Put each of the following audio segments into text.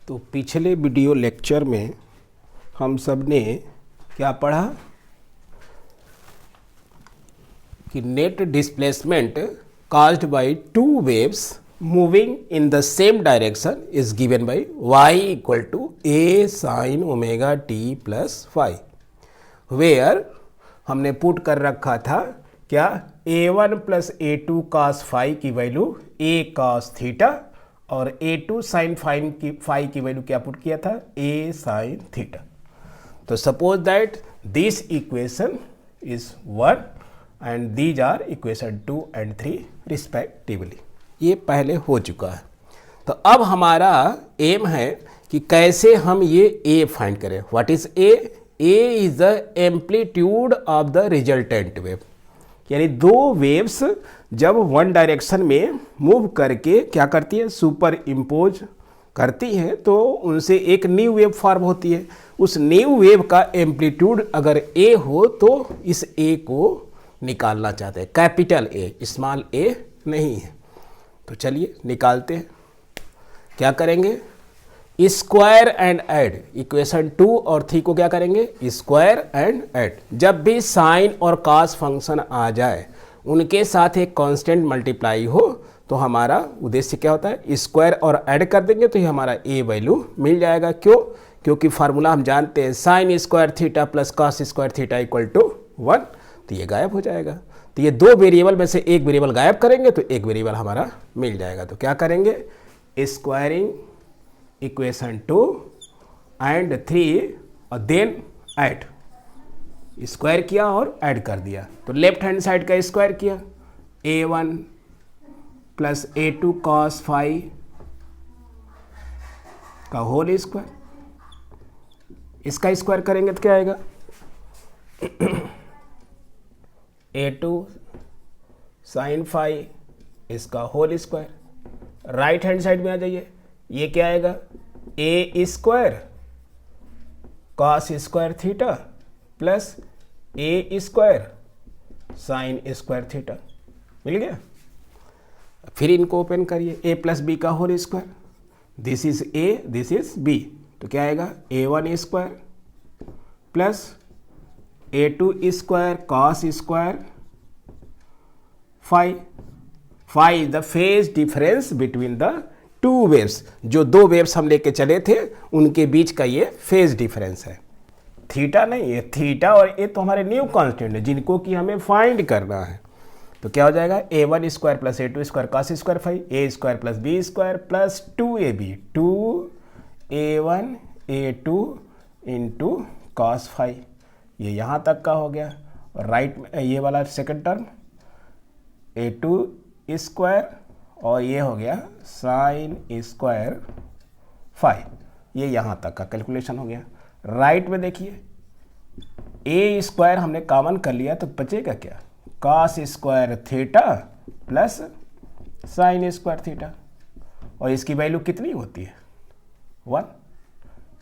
तो पिछले video lecture में हम सब ने क्या पढ़ा कि net displacement caused by two waves moving in the same direction is given by y equal to a sin omega t plus phi, where हमने पुट कर रखा था क्या a1 plus a2 cos phi की वैल्यू a cos थीटा और a2 sin phi की value क्या put किया था a sin थीटा। तो suppose that this equation is 1 and these are equation 2 and 3 respectively. ये पहले हो चुका है। तो अब हमारा एम है कि कैसे हम ये ए फाइंड करें। What is a? A is the amplitude of the resultant wave, यानी दो वेव्स जब वन डायरेक्शन में मूव करके क्या करती है, सुपर इम्पोज करती है, तो उनसे एक न्यू वेव फॉर्म होती है। उस न्यू वेव का एम्पलीट्यूड अगर ए हो तो इस ए को निकालना चाहते हैं, कैपिटल ए, स्मॉल ए नहीं है। तो चलिए निकालते हैं। क्या करेंगे? स्क्वायर एंड ऐड, इक्वेशन 2 और 3 को क्या करेंगे? Square and add. जब भी साइन और कॉस फंक्शन आ जाए उनके साथ एक कांस्टेंट मल्टीप्लाई हो तो हमारा उद्देश्य क्या होता है, स्क्वायर और ऐड कर देंगे तो ये हमारा ए वैल्यू मिल जाएगा। क्यों? क्योंकि फार्मूला हम जानते हैं sine square theta plus cos square theta equal to 1, तो ये गायब हो जाएगा। तो ये दो वेरिएबल में से एक वेरिएबल गायब करेंगे तो एक वेरिएबल हमारा मिल जाएगा। तो क्या करेंगे? स्क्वायरिंग इक्वेशन 2 एंड 3 और देन ऐड। स्क्वायर किया और ऐड कर दिया, तो लेफ्ट हैंड साइड का स्क्वायर किया a1 plus a2 cos phi का होल स्क्वायर। इसका स्क्वायर करेंगे तो क्या आएगा? a2 sin phi इसका whole square. Right hand side में आ जाइए, ये क्या आएगा? A square cos square theta plus A square sine square theta. मिल गया। फिर इनको ओपन करिए, ए प्लस बी का whole square. This is A, this is B, तो क्या आएगा? a1 square plus a2 square cos square phi. Phi is the phase difference between the two waves. जो दो वेव्स हम लेके चले थे उनके बीच का ये फेज डिफरेंस है। थीटा नहीं, ये थीटा और ए तो हमारे न्यू कांस्टेंट है जिनको कि हमें फाइंड करना है। तो क्या हो जाएगा? a1 square plus a2 square cos square phi, a square plus b square plus 2ab, 2a1 a2 into cos phi. ये यहाँ तक का हो गया। और राइट में ये वाला सेकंड टर्म a2 स्क्वायर और ये हो गया साइन स्क्वायर फाई। ये यहाँ तक का कैलकुलेशन हो गया। राइट में देखिए ए स्क्वायर हमने कॉमन कर लिया तो बचेगा क्या? Cos square theta plus sign square theta. और इसकी वैल्यू कितनी होती है? 1।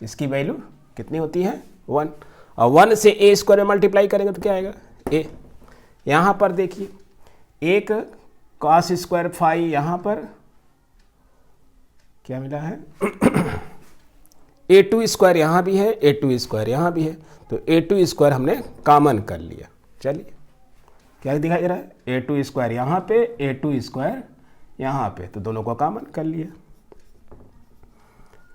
इसकी वैल्यू कितनी होती है? 1। और 1 से ए स्क्वायर में मल्टीप्लाई करेंगे तो क्या आएगा? ए। यहाँ पर देखिए एक कॉस स्क्वायर फाई, यहाँ पर क्या मिला है? a2 स्क्वायर यहाँ भी है, a2 स्क्वायर यहाँ भी है, तो a2 स्क्वायर हमने कॉमन कर लिया। चलिए क्या दिखाई दे रहा है? a2 स्क्वायर यहाँ पे, a2 स्क्वायर यहाँ पे, तो दोनों को कॉमन कर लिया।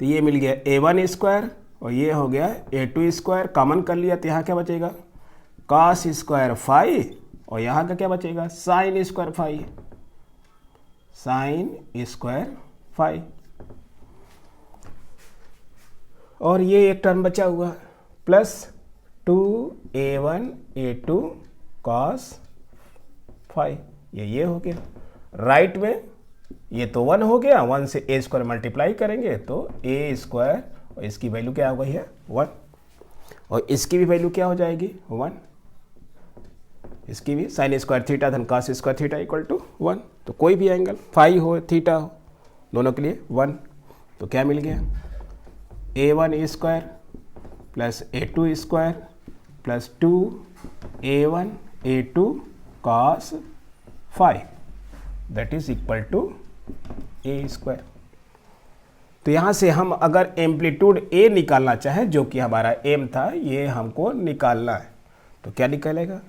तो ये मिल गया a1 स्क्वायर और ये हो गया a2 स्क्वायर, कॉमन कर लिया तो यहाँ क्या बचेगा? कॉस स्क्वायर फाई और यहाँ का क्या बचेगा? Sine square phi, sine square phi. और ये एक टर्म बचा हुआ plus 2a1 a2 cos phi. ये हो गया। राइट में ये तो 1 हो गया, 1 से a स्क्वायर मल्टीप्लाई करेंगे तो a स्क्वायर और इसकी वैल्यू क्या हो गई है? 1। और इसकी भी वैल्यू क्या हो जाएगी? 1। इसकी भी साइन स्क्वायर थीटा धन cos square theta equal to 1। तो कोई भी एंगल फाई हो थीटा हो दोनों के लिए 1। तो क्या मिल गया? a1 square plus a2 square plus 2a1 a2 cos phi, that is equal to a square. तो यहाँ से हम अगर एम्पलीट्यूड ए निकालना चाहें, जो कि हमारा एम था, ये हमको निकालना है, तो क्या निकलेगा?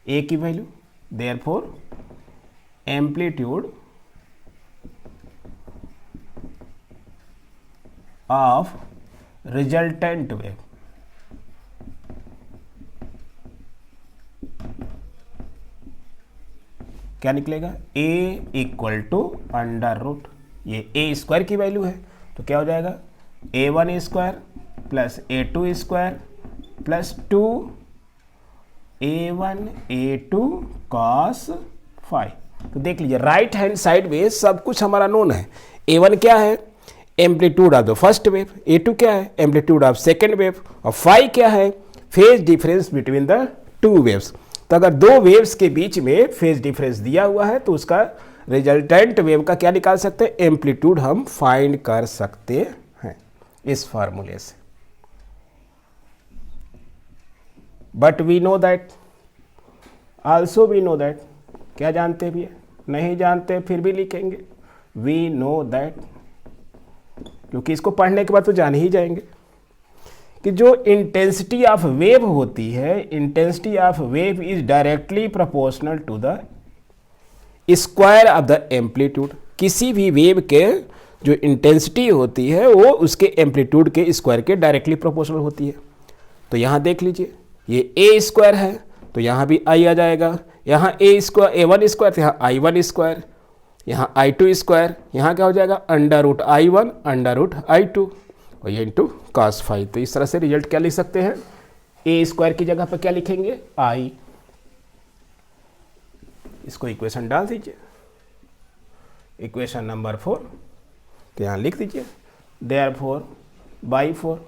ए की value, therefore amplitude of resultant wave क्या निकलेगा? ए इक्वल टू अंडर रूट, ये ए स्क्वायर की वैल्यू है, तो क्या हो जाएगा? A one square plus A two square plus 2 A1 A2 cos five. तो देख लीजिए राइट हैंड साइड में सब कुछ हमारा नोन है। A1 क्या है? Amplitude of the first wave. A2 क्या है? Amplitude of second wave. और फाइव क्या है? Phase difference between the two waves. तो अगर दो वेव्स के बीच में फेज डिफरेंस दिया हुआ है तो उसका रिजल्टेंट वेव का क्या निकाल सकते हैं? एम्पलीट्यूड हम फाइंड कर सकते हैं इस फार्मूले से। But we know that, also we know that, क्या जानते भी है? नहीं जानते फिर भी लिखेंगे वी नो दैट, क्योंकि इसको पढ़ने के बाद तो जान ही जाएंगे कि जो इंटेंसिटी ऑफ वेव होती है, intensity of wave is directly proportional to the square of the amplitude. किसी भी वेव के जो इंटेंसिटी होती है वो उसके एम्पलीट्यूड के स्क्वायर के डायरेक्टली प्रोपोर्शनल होती है। तो यहाँ देख लीजिए ये ए स्क्वायर है तो यहाँ भी आई आ जाएगा, यहाँ ए स्क्वायर A1 स्क्वायर तो यहाँ I1 स्क्वायर, यहाँ I2 स्क्वायर, यहाँ क्या हो जाएगा? Under root I1 under root I2 और ये इंटू cos फाइव। तो इस तरह से रिजल्ट क्या लिख सकते हैं? ए स्क्वायर की जगह पर क्या लिखेंगे? I। इसको इक्वेशन डाल दीजिए, इक्वेशन नंबर 4, तो यहाँ लिख दीजिए देयरफॉर बाई 4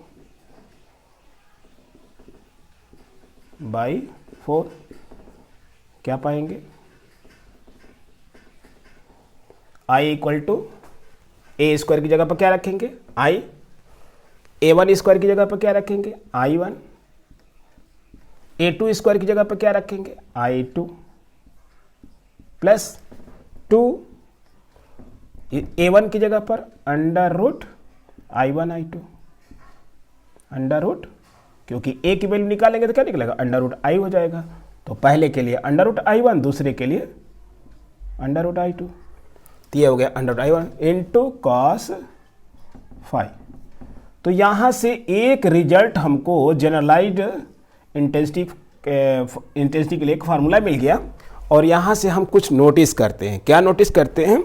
क्या पाएंगे? I equal to A square की जगह पर क्या रखेंगे? I। A1 स्क्वायर की जगह पर क्या रखेंगे? I1। A2 स्क्वायर की जगह पर क्या रखेंगे? I2 प्लस 2 A1 की जगह पर under root I1 I2 under root, क्योंकि ए की वैल्यू निकालेंगे तो क्या निकलेगा? अंडर रूट आई हो जाएगा। तो पहले के लिए अंडर रूट I1, दूसरे के लिए अंडर रूट I2, तो ये हो गया under root I1 into cos phi. तो यहाँ से एक रिजल्ट हमको जनरलाइज्ड इंटेंसिटी के लिए एक फार्मूला मिल गया। और यहाँ से हम कुछ नोटिस करते हैं। क्या नोटिस करते हैं?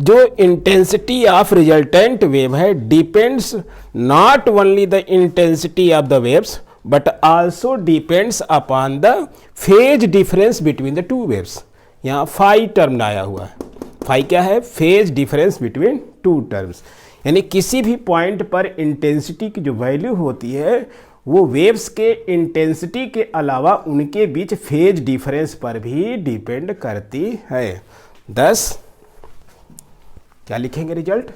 जो इंटेंसिटी ऑफ रिजल्टेंट वेव है depends not only the intensity of the waves but also depends upon the phase difference between the two waves. यहाँ फाई टर्म आया हुआ है। फाई क्या है? Phase difference between two terms, यानी किसी भी पॉइंट पर इंटेंसिटी की जो वैल्यू होती है वो वेव्स के इंटेंसिटी के अलावा उनके बीच फेज डिफरेंस पर भी डिपेंड करती है। thus क्या लिखेंगे रिजल्ट?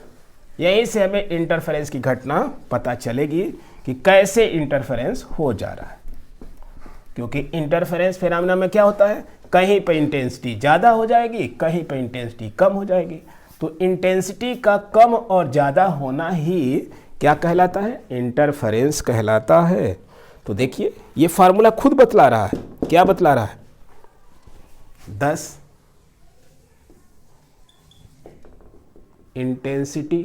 यहीं से हमें इंटरफेरेंस की घटना पता चलेगी कि कैसे इंटरफेरेंस हो जा रहा है, क्योंकि इंटरफेरेंस फिनोमेना में क्या होता है? कहीं पर इंटेंसिटी ज़्यादा हो जाएगी, कहीं पर इंटेंसिटी कम हो जाएगी। तो इंटेंसिटी का कम और ज़्यादा होना ही क्या कहलाता है? इंटरफेरेंस कहलाता है। तो देखिए ये फार्मूला खुद बतला रहा है। क्या बतला रहा है? 10 intensity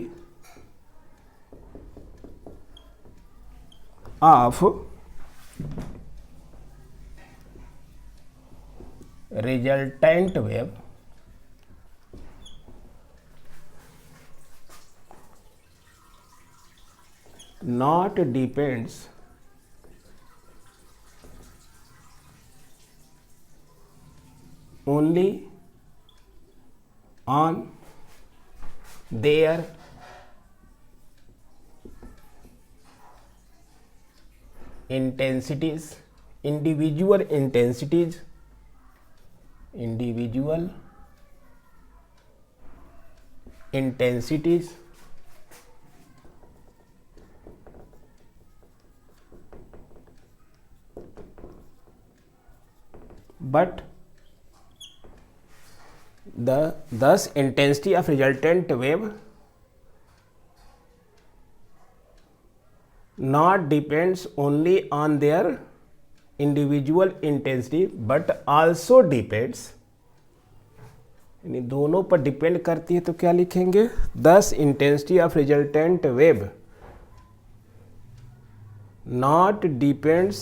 of resultant wave not depends only on their intensities, individual intensities, individual intensities but thus intensity of resultant wave not depends only on their individual intensity but also depends, यानी दोनों पर डिपेंड करती है, तो क्या लिखेंगे, thus intensity of resultant wave not depends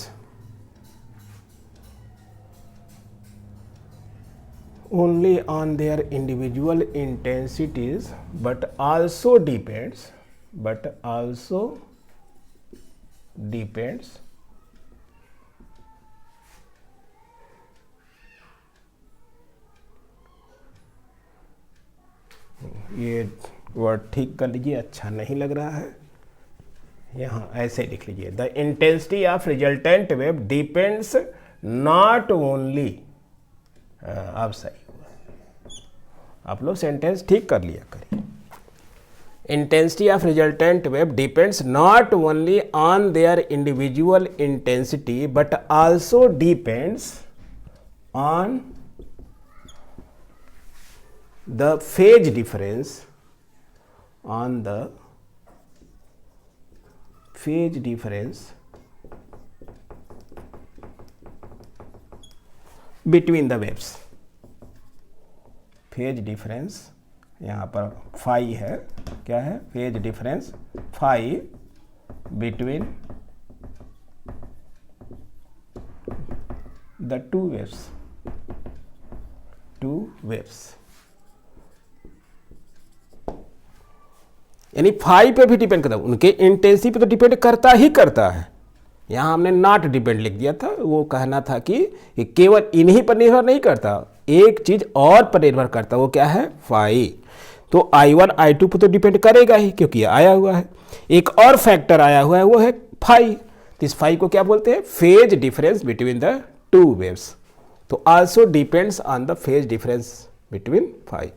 only on their individual intensities but also depends ये word ठीक कर लीजिए, अच्छा नहीं लग रहा है, यहाँ ऐसे लिख लीजिए, the intensity of resultant wave depends not only, अब सही हुआ, आप लोग सेंटेंस ठीक कर लिया करिए। Intensity of resultant wave depends not only on their individual intensity but also depends on the phase difference between the waves, phase difference यहाँ पर फाई है, क्या है, phase difference phi between the two waves, यानी phi पे भी depend करता है, उनके इंटेंसिटी पे तो डिपेंड करता ही करता है। यहाँ हमने नॉट डिपेंड लिख दिया था, वो कहना था कि ये केवल इन्हीं पर निर्भर नहीं करता, एक चीज और पर निर्भर करता, वो क्या है, फाई। तो I1 I2 पर तो डिपेंड करेगा ही, क्योंकि ये आया हुआ है। एक और फैक्टर आया हुआ है, वो है फाई। तो इस फाई को क्या बोलते हैं, phase difference between the two waves. तो also depends on the phase difference between phi.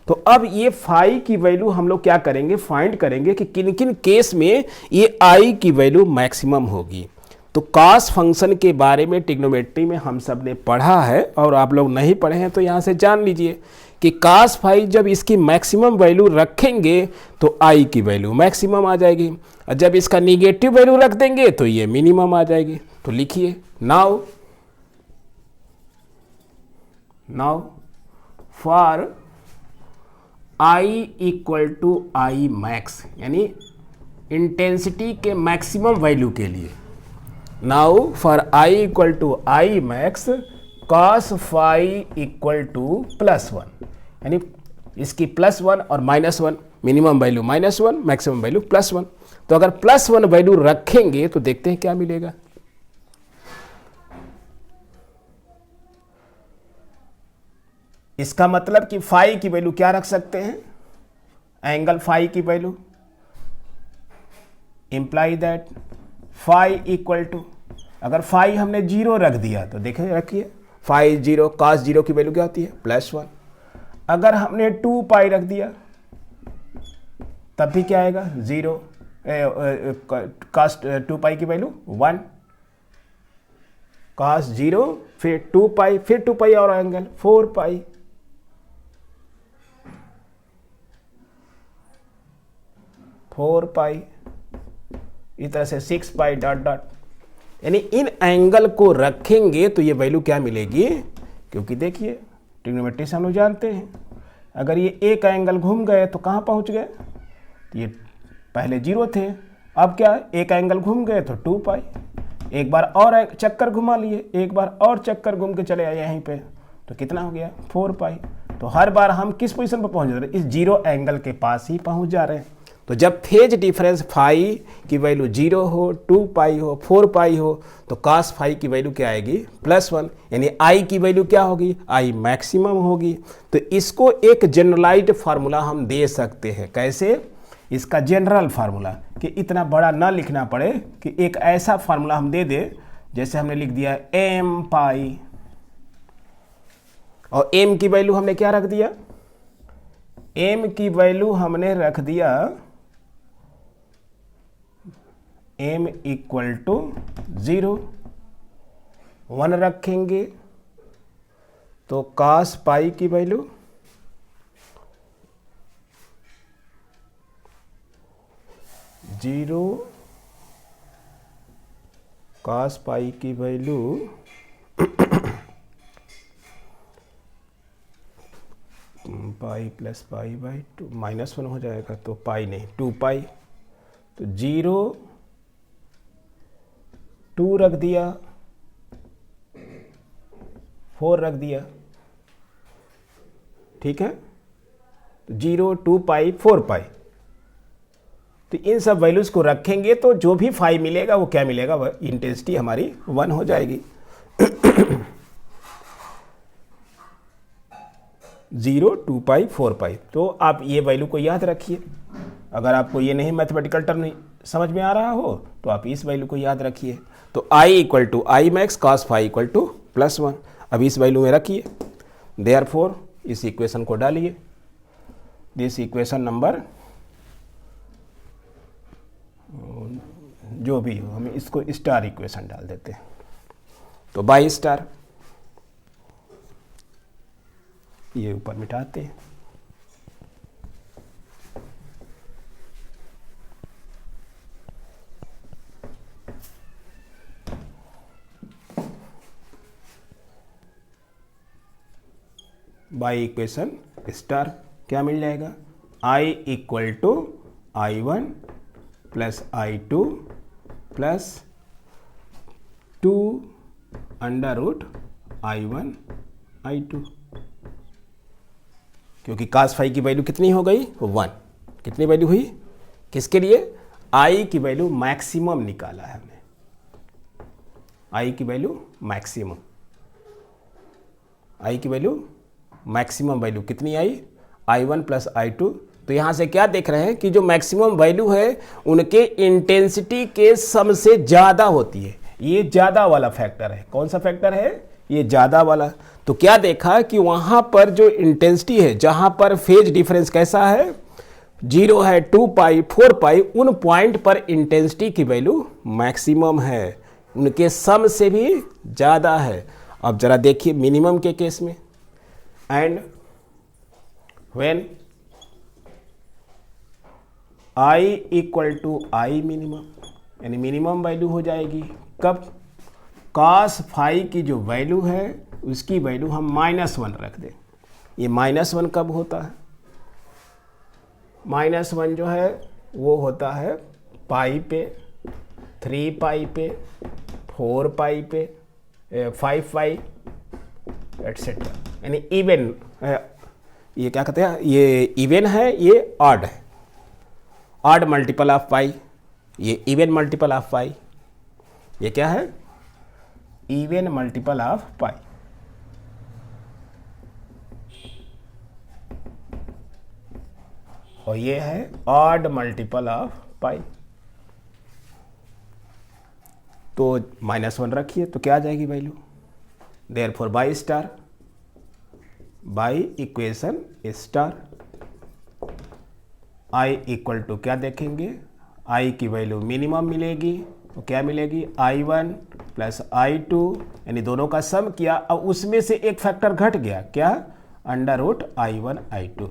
तो अब ये फाई की वैल्यू हम लोग क्या करेंगे, फाइंड करेंगे कि किन किन केस में ये आई की वैल्यू मैक्सिमम होगी। तो कॉस फंक्शन के बारे में ट्रिग्नोमेट्री में हम सब ने पढ़ा है, और आप लोग नहीं पढ़े हैं तो यहाँ से जान लीजिए कि कॉस फाई जब इसकी मैक्सिमम वैल्यू रखेंगे तो आई की वैल्यू मैक्सिमम आ जाएगी, और जब इसका निगेटिव वैल्यू रख देंगे तो ये मिनिमम आ जाएगी। तो लिखिए, now for I equal to I max, यानी इंटेंसिटी के मैक्सिमम वैल्यू के लिए, now for I equal to I max cos phi equal to +1, यानी इसकी +1 और -1, मिनिमम वैल्यू -1, मैक्सिमम वैल्यू +1। तो अगर +1 वैल्यू रखेंगे तो देखते हैं क्या मिलेगा। इसका मतलब कि फाई की वैल्यू क्या रख सकते हैं, एंगल फाई की value, imply that phi equal to, अगर फाई हमने 0 रख दिया तो देखें, रखिए फाई 0, कॉस 0 की वैल्यू क्या होती है, +1। अगर हमने 2 पाई रख दिया तब भी क्या आएगा, 0, कॉस 2 पाई की वैल्यू 1, कॉस 0, फिर 2 पाई, फिर 2 पाई और एंगल 4 पाई, 4 पाई, इस तरह से 6 पाई डॉट डॉट, यानी इन एंगल को रखेंगे तो ये वैल्यू क्या मिलेगी, क्योंकि देखिए ट्रिग्नोमेट्री से हम लोग जानते हैं, अगर ये एक एंगल घूम गए तो कहाँ पहुँच गए, ये पहले 0 थे, अब क्या, एक एंगल घूम गए तो 2 पाई, एक बार और चक्कर घुमा लिए, एक बार और चक्कर घूम के चले आए यहीं पे, तो कितना हो गया, 4 पाई। तो हर बार हम किस पोजीशन पर पहुंच रहे हैं, इस 0 एंगल के पास ही पहुंच जा रहे हैं। तो जब फेज डिफरेंस फाई की वैल्यू 0 हो, 2 पाई हो, 4 पाई हो, तो कॉस फाई की वैल्यू क्या आएगी, +1, यानी आई की वैल्यू क्या होगी, आई मैक्सिमम होगी। तो इसको एक जनरलाइज्ड फार्मूला हम दे सकते हैं, कैसे, इसका जनरल फार्मूला, कि इतना बड़ा ना लिखना पड़े, कि एक ऐसा फार्मूला हम दे दे, जैसे हमने लिख दिया m पाई, और m की वैल्यू हमने क्या रख दिया, m की वैल्यू हमने रख दिया m इक्वल टू 0, 1 रखेंगे तो cos पाई की वैल्यू 0 cos पाई की value pi plus pi by 2 -1 हो जाएगा, तो पाई नहीं 2 पाई, तो 0 2 रख दिया, 4 रख दिया, ठीक है। तो 0 2 पाई 4 पाई, तो इन सब वैल्यूज को रखेंगे तो जो भी फाई मिलेगा वो क्या मिलेगा, वह इंटेंसिटी हमारी 1 हो जाएगी। 0 2 पाई 4 पाई, तो आप ये वैल्यू को याद रखिए। अगर आपको ये नहीं मैथमेटिकल टर्म नहीं समझ में आ रहा हो तो आप इस वैल्यू को याद रखिए। तो I equal to I max cos phi equal to +1, अब इस वैल्यू में रखिए। देयरफॉर इस इक्वेशन को डालिए, दिस इक्वेशन नंबर जो भी हो, हम इसको स्टार इक्वेशन डाल देते हैं। तो बाई स्टार, ये ऊपर मिटाते हैं, बाई इक्वेशन स्टार क्या मिल जाएगा, I equal to I1 plus I2 plus 2 under root I1 I2, क्योंकि cos फाई की वैल्यू कितनी हो गई 1, कितनी वैल्यू हुई, किसके लिए, I की वैल्यू मैक्सिमम निकाला है हमने, I की वैल्यू मैक्सिमम, I की वैल्यू मैक्सिमम वैल्यू कितनी आई, I1 प्लस I2। तो यहाँ से क्या देख रहे हैं कि जो मैक्सिमम वैल्यू है उनके इंटेंसिटी के सम से ज़्यादा होती है। ये ज़्यादा वाला फैक्टर है, कौन सा फैक्टर है, ये ज़्यादा वाला। तो क्या देखा कि वहाँ पर जो इंटेंसिटी है, जहाँ पर फेज डिफरेंस कैसा है, 0 है, 2 पाई 4 पाई, उन पॉइंट पर इंटेंसिटी की वैल्यू मैक्सिमम है, उनके सम से भी ज़्यादा है। अब ज़रा देखिए मिनिमम के केस में, and when I equal to I minimum, यानी मिनिमम वैल्यू हो जाएगी कब, cos फाई की जो वैल्यू है उसकी वैल्यू हम -1 रख दें। ये -1 कब होता है, -1 जो है वो होता है पाई पे, 3 पाई पे, 4 पाई पे, 5 पाई एटसेट्रा, यानी इवन, ये क्या कहते हैं, ये इवन है, ये ऑड है, ऑड मल्टीपल ऑफ पाई, ये इवन मल्टीपल ऑफ पाई, ये क्या है, इवन मल्टीपल ऑफ पाई। और ये है ऑड मल्टीपल ऑफ पाई। तो -1 रखिए तो क्या आ जाएगी value, therefore by star, by equation star, I equal to क्या देखेंगे, I की वैल्यू मिनिमम मिलेगी, तो क्या मिलेगी, I1 प्लस I2, यानी दोनों का सम किया, अब उसमें से एक फैक्टर घट गया, क्या, अंडर रूट I1 I2।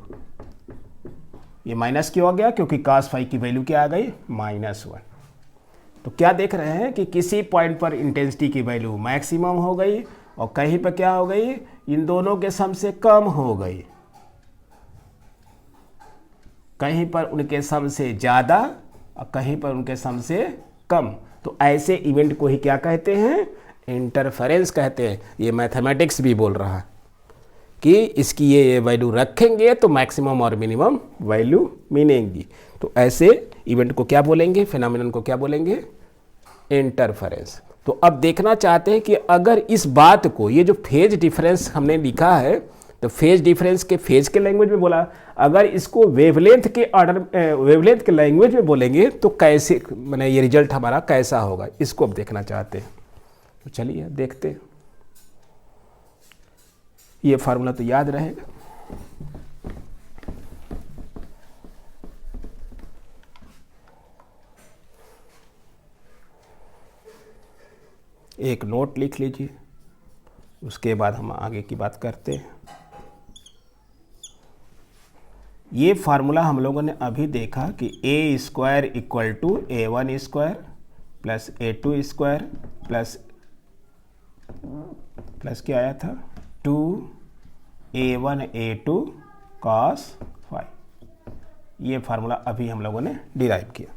ये माइनस क्यों आ गया, क्योंकि cos फाई की वैल्यू क्या आ गई, -1। तो क्या देख रहे हैं कि किसी पॉइंट पर इंटेंसिटी की वैल्यू मैक्सिमम हो गई और कहीं पर क्या हो गई, इन दोनों के सम से कम हो गई, कहीं पर उनके सम से ज़्यादा और कहीं पर उनके सम से कम। तो ऐसे इवेंट को ही क्या कहते हैं, इंटरफेरेंस कहते हैं। ये मैथमेटिक्स भी बोल रहा है कि इसकी ये वैल्यू रखेंगे तो मैक्सिमम और मिनिमम वैल्यू मिलेंगी। तो ऐसे इवेंट को क्या बोलेंगे, फिनोमेनन को क्या बोलेंगे, इंटरफेरेंस। तो अब देखना चाहते हैं कि अगर इस बात को, ये जो फेज डिफरेंस हमने लिखा है, तो फेज डिफरेंस के फेज के लैंग्वेज में बोला, अगर इसको वेवलेंथ के ऑर्डर, वेवलेंथ के लैंग्वेज में बोलेंगे तो कैसे, माने ये रिजल्ट हमारा कैसा होगा, इसको अब देखना चाहते हैं। तो चलिए देखते हैं, ये फार्मूला तो याद रहेगा। एक नोट लिख लीजिए, उसके बाद हम आगे की बात करते हैं। ये फार्मूला हम लोगों ने अभी देखा कि a² equal to A1² plus A2² plus क्या आया था 2a1a2 cos phi। ये फार्मूला अभी हम लोगों ने डिराइव किया।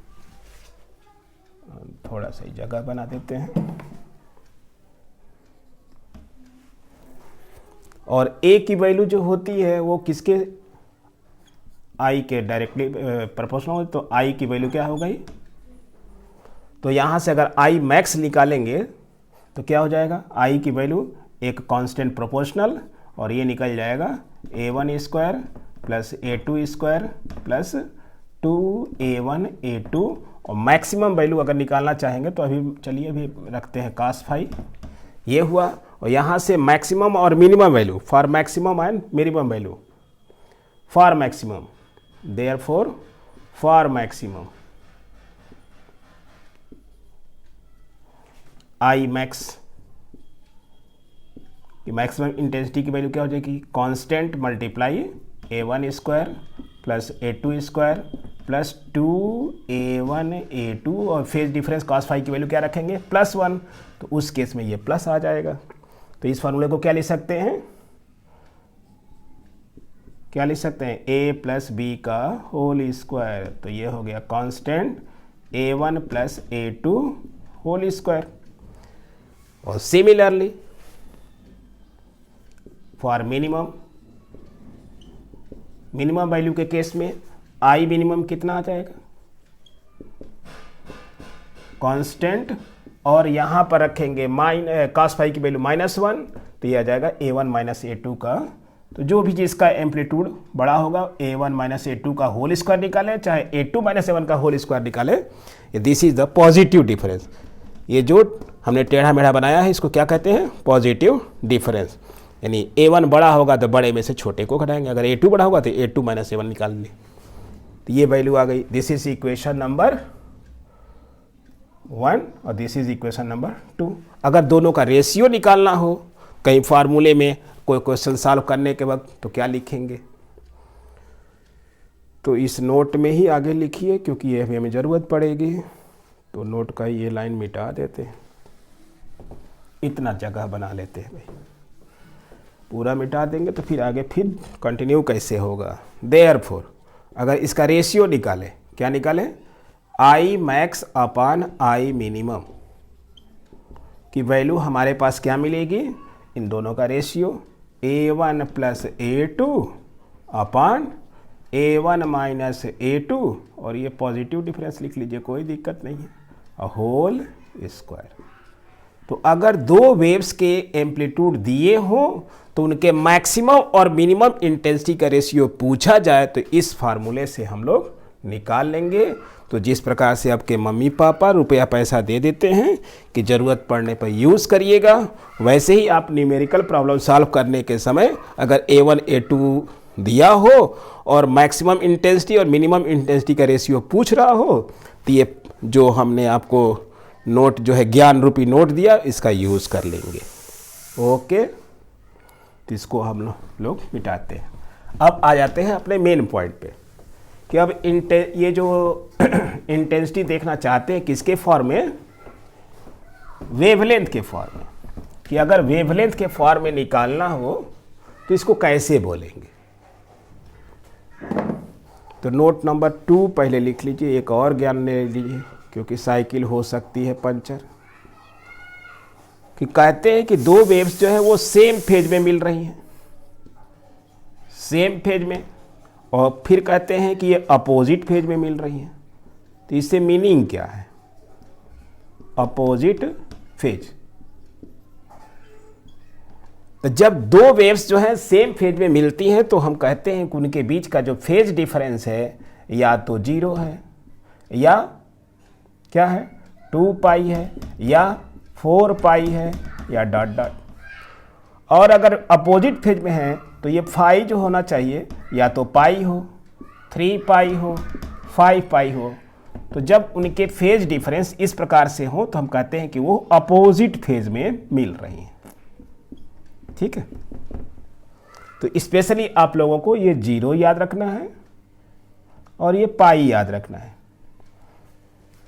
थोड़ा सा जगह बना देते हैं और a की वैल्यू जो होती है वो किसके i के डायरेक्टली प्रोपोर्शनल हो, तो i की वैल्यू क्या हो गई, तो यहाँ से अगर i मैक्स निकालेंगे तो क्या हो जाएगा, i की वैल्यू एक कांस्टेंट प्रोपोर्शनल और ये निकल जाएगा a1 square plus a2 square plus 2a1a2 और मैक्सिमम वैल्यू अगर निकालना चाहेंगे तो अभी चलिए अभी रखते हैं cos phi। ये हुआ और यहाँ से मैक्सिमम और minimum value for maximum and minimum value for maximum, therefore for maximum I max की मैक्सिमम इंटेंसिटी की वैल्यू क्या हो जाएगी, constant multiply a1 square plus a2 square plus 2a1a2 और फेज डिफरेंस cos phi की value क्या रखेंगे +1, तो उस केस में ये प्लस आ जाएगा। तो इस फार्मूले को क्या लिख सकते हैं, क्या लिख सकते हैं a प्लस बी का होल स्क्वायर, तो ये हो गया constant a1 plus a2 whole square. और सिमिलरली फॉर मिनिमम वैल्यू के केस में आई मिनिमम कितना आ जाएगा, कांस्टेंट और यहाँ पर रखेंगे cos phi की वैल्यू -1, तो ये आ जाएगा a1 माइनस a2 का, तो जो भी जिसका एम्पलीट्यूड बड़ा होगा a1 माइनस a2 का होल स्क्वायर निकालें चाहे a2 माइनस a1 का होल स्क्वायर निकालें, this is the positive difference. ये जो हमने टेढ़ा मेढ़ा बनाया है इसको क्या कहते हैं, पॉजिटिव डिफरेंस। यानी a1 बड़ा होगा तो बड़े में से छोटे को घटाएंगे, अगर a2 बड़ा होगा तो a2 माइनस a1 निकाल लें, तो ये वैल्यू आ गई। दिस इज इक्वेशन नंबर 1 और दिस इज इक्वेशन नंबर 2। अगर दोनों का रेशियो निकालना हो कहीं फार्मूले में कोई क्वेश्चन सॉल्व करने के वक्त तो क्या लिखेंगे, तो इस नोट में ही आगे लिखिए क्योंकि ये हमें ज़रूरत पड़ेगी। तो नोट का ये लाइन मिटा देते हैं, इतना जगह बना लेते हैं भाई, पूरा मिटा देंगे तो फिर आगे फिर कंटिन्यू कैसे होगा। देयरफॉर अगर इसका रेशियो निकाले, क्या निकाले, I max upon I minimum की वैल्यू हमारे पास क्या मिलेगी, इन दोनों का रेशियो a1 प्लस a2 अपान a1 माइनस a2 और ये पॉजिटिव डिफरेंस लिख लीजिए, कोई दिक्कत नहीं है, होल स्क्वायर। तो अगर दो वेव्स के एम्पलीट्यूड दिए हो तो उनके मैक्सिमम और मिनिमम इंटेंसिटी का रेशियो पूछा जाए तो इस फार्मूले से हम लोग निकाल लेंगे। तो जिस प्रकार से आपके मम्मी पापा रुपया पैसा दे देते हैं कि ज़रूरत पड़ने पर यूज़ करिएगा, वैसे ही आप न्यूमेरिकल प्रॉब्लम सॉल्व करने के समय अगर a1 a2 दिया हो और मैक्सिमम इंटेंसिटी और मिनिमम इंटेंसिटी का रेशियो पूछ रहा हो तो ये जो हमने आपको नोट जो है ज्ञान रूपी नोट दिया इसका यूज़ कर लेंगे। ओके, तो इसको हम लोग मिटाते हैं। अब आ जाते हैं अपने मेन पॉइंट पे कि अब ये जो इंटेंसिटी देखना चाहते हैं किसके फॉर्म में, वेवलेंथ के फॉर्म में, कि अगर वेवलेंथ के फॉर्म में निकालना हो तो इसको कैसे बोलेंगे। तो नोट नंबर 2 पहले लिख लीजिए, एक और ज्ञान ले लीजिए क्योंकि साइकिल हो सकती है पंचर। कि कहते हैं कि दो वेव्स जो है वो सेम फेज में मिल रही हैं, सेम फेज में, और फिर कहते हैं कि ये अपोजिट फेज में मिल रही हैं। तो इससे मीनिंग क्या है, अपोजिट फेज। तो जब दो वेव्स जो है सेम फेज में मिलती हैं तो हम कहते हैं कि उनके बीच का जो फेज डिफरेंस है या तो 0 है या क्या है 2 पाई है या 4 पाई है या डॉट डॉट। और अगर अपोजिट फेज में है तो ये फाई जो होना चाहिए या तो पाई हो, 3 पाई हो, 5 पाई हो। तो जब उनके फेज डिफरेंस इस प्रकार से हो तो हम कहते हैं कि वो अपोजिट फेज में मिल रही हैं। ठीक है, तो स्पेशली आप लोगों को ये 0 याद रखना है और ये पाई याद रखना है।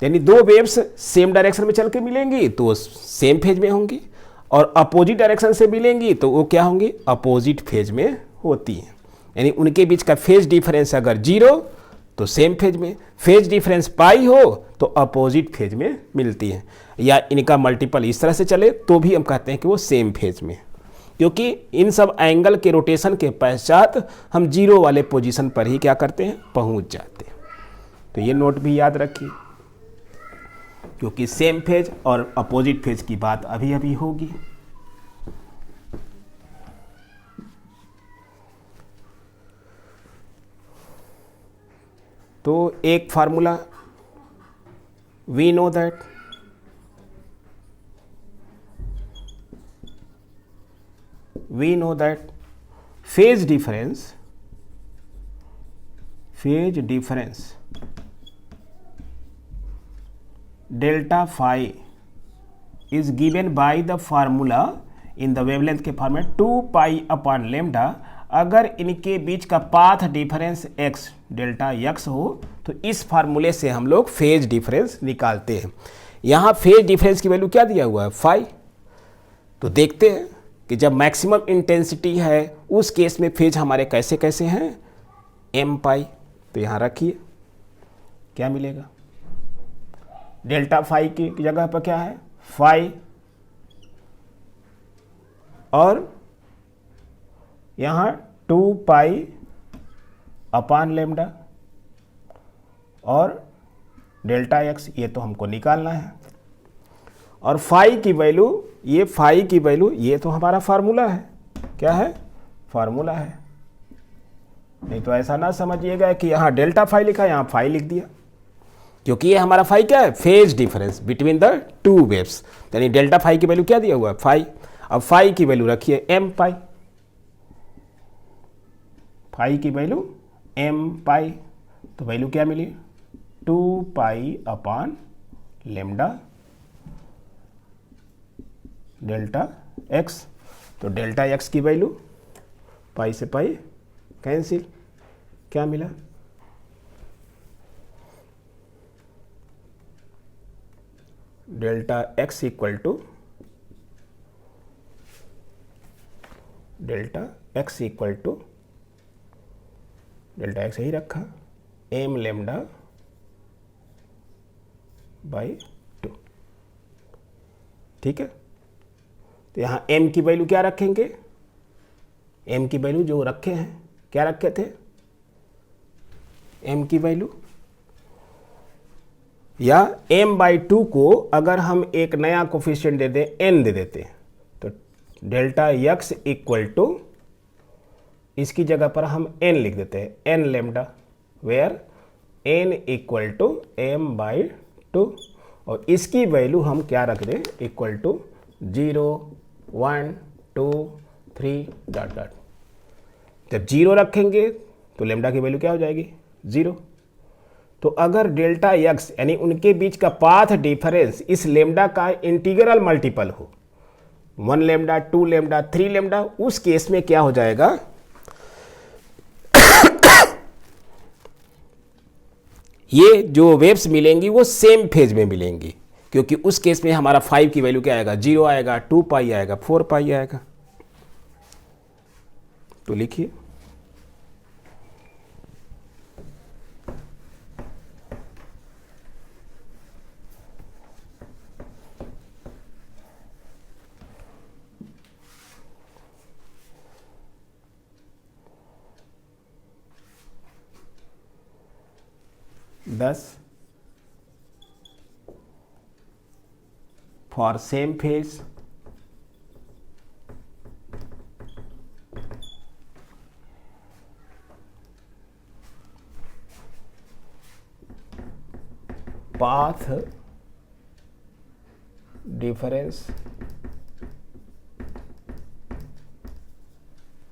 यानी दो वेव्स सेम डायरेक्शन में चल के मिलेंगी तो सेम फेज में होंगी, और अपोजिट डायरेक्शन से मिलेंगी तो वो क्या होंगी, अपोजिट फेज में होती हैं। यानी उनके बीच का फेज डिफरेंस अगर 0 तो सेम फेज में, फेज डिफरेंस पाई हो तो अपोजिट फेज में मिलती हैं, या इनका मल्टीपल इस तरह से चले तो भी हम कहते हैं कि वो सेम फेज में, क्योंकि इन सब एंगल के रोटेशन के पश्चात हम 0 वाले पोजीशन पर ही क्या करते हैं, पहुंच जाते हैं। तो ये नोट भी याद रखिए, क्योंकि सेम फेज और अपोजिट फेज की बात अभी अभी होगी। तो एक formula we know that phase difference delta phi is given by the formula in the wavelength के फॉर्मेट 2 पाई अपॉन लेमडा। अगर इनके बीच का path difference x delta x हो तो इस फार्मूले से हम लोग फेज डिफरेंस निकालते हैं। यहाँ फेज डिफरेंस की वैल्यू क्या दिया हुआ है, फाई। तो देखते हैं कि जब मैक्सिमम इंटेंसिटी है उस केस में फेज हमारे कैसे कैसे हैं, एम पाई। तो यहाँ रखिए क्या मिलेगा, डेल्टा फाई की जगह पर क्या है, फाई, और यहाँ 2 पाई अपान लेमडा और डेल्टा एक्स, ये तो हमको निकालना है। और फाई की वैल्यू, ये फाई की वैल्यू, ये तो हमारा फार्मूला है, क्या है, फार्मूला है। नहीं तो ऐसा ना समझिएगा कि यहाँ डेल्टा फाई लिखा, यहाँ फाई लिख दिया, क्योंकि ये हमारा फाई क्या है, phase difference between the two waves. यानी डेल्टा फाई की वैल्यू क्या दिया हुआ है, फाई। अब फाई की वैल्यू रखिए एम पाई, फाई की वैल्यू एम पाई, तो वैल्यू क्या मिली, 2 pi upon lambda delta x. तो डेल्टा एक्स की वैल्यू पाई से पाई कैंसिल, क्या मिला, delta x equal to delta x यही रखा, एम लेमडा बाई 2। ठीक है, तो यहाँ m की वैल्यू क्या रखेंगे, m की वैल्यू जो रखे हैं, क्या रखे थे, m की वैल्यू, या m/2 को अगर हम एक नया कोफिशिएंट दे दें, n दे देते हैं, तो डेल्टा x इक्वल टू, इसकी जगह पर हम n लिख देते हैं, n lambda, where n equal to m/2, और इसकी वैल्यू हम क्या रख दें, इक्वल टू 0, 1, 2, 3 डॉट डॉट। जब 0 रखेंगे तो लेमडा की वैल्यू क्या हो जाएगी, 0। तो अगर डेल्टा एक्स यानी उनके बीच का पाथ डिफरेंस इस लेमडा का इंटीग्रल मल्टीपल हो, 1 लेमडा, 2 लेमडा, 3 लेमडा, उस केस में क्या हो जाएगा, ये जो वेव्स मिलेंगी वो सेम फेज में मिलेंगी, क्योंकि उस केस में हमारा 5 की वैल्यू क्या आएगा, 0 आएगा, 2 पाई आएगा, 4 पाई आएगा। तो लिखिए thus for same phase path difference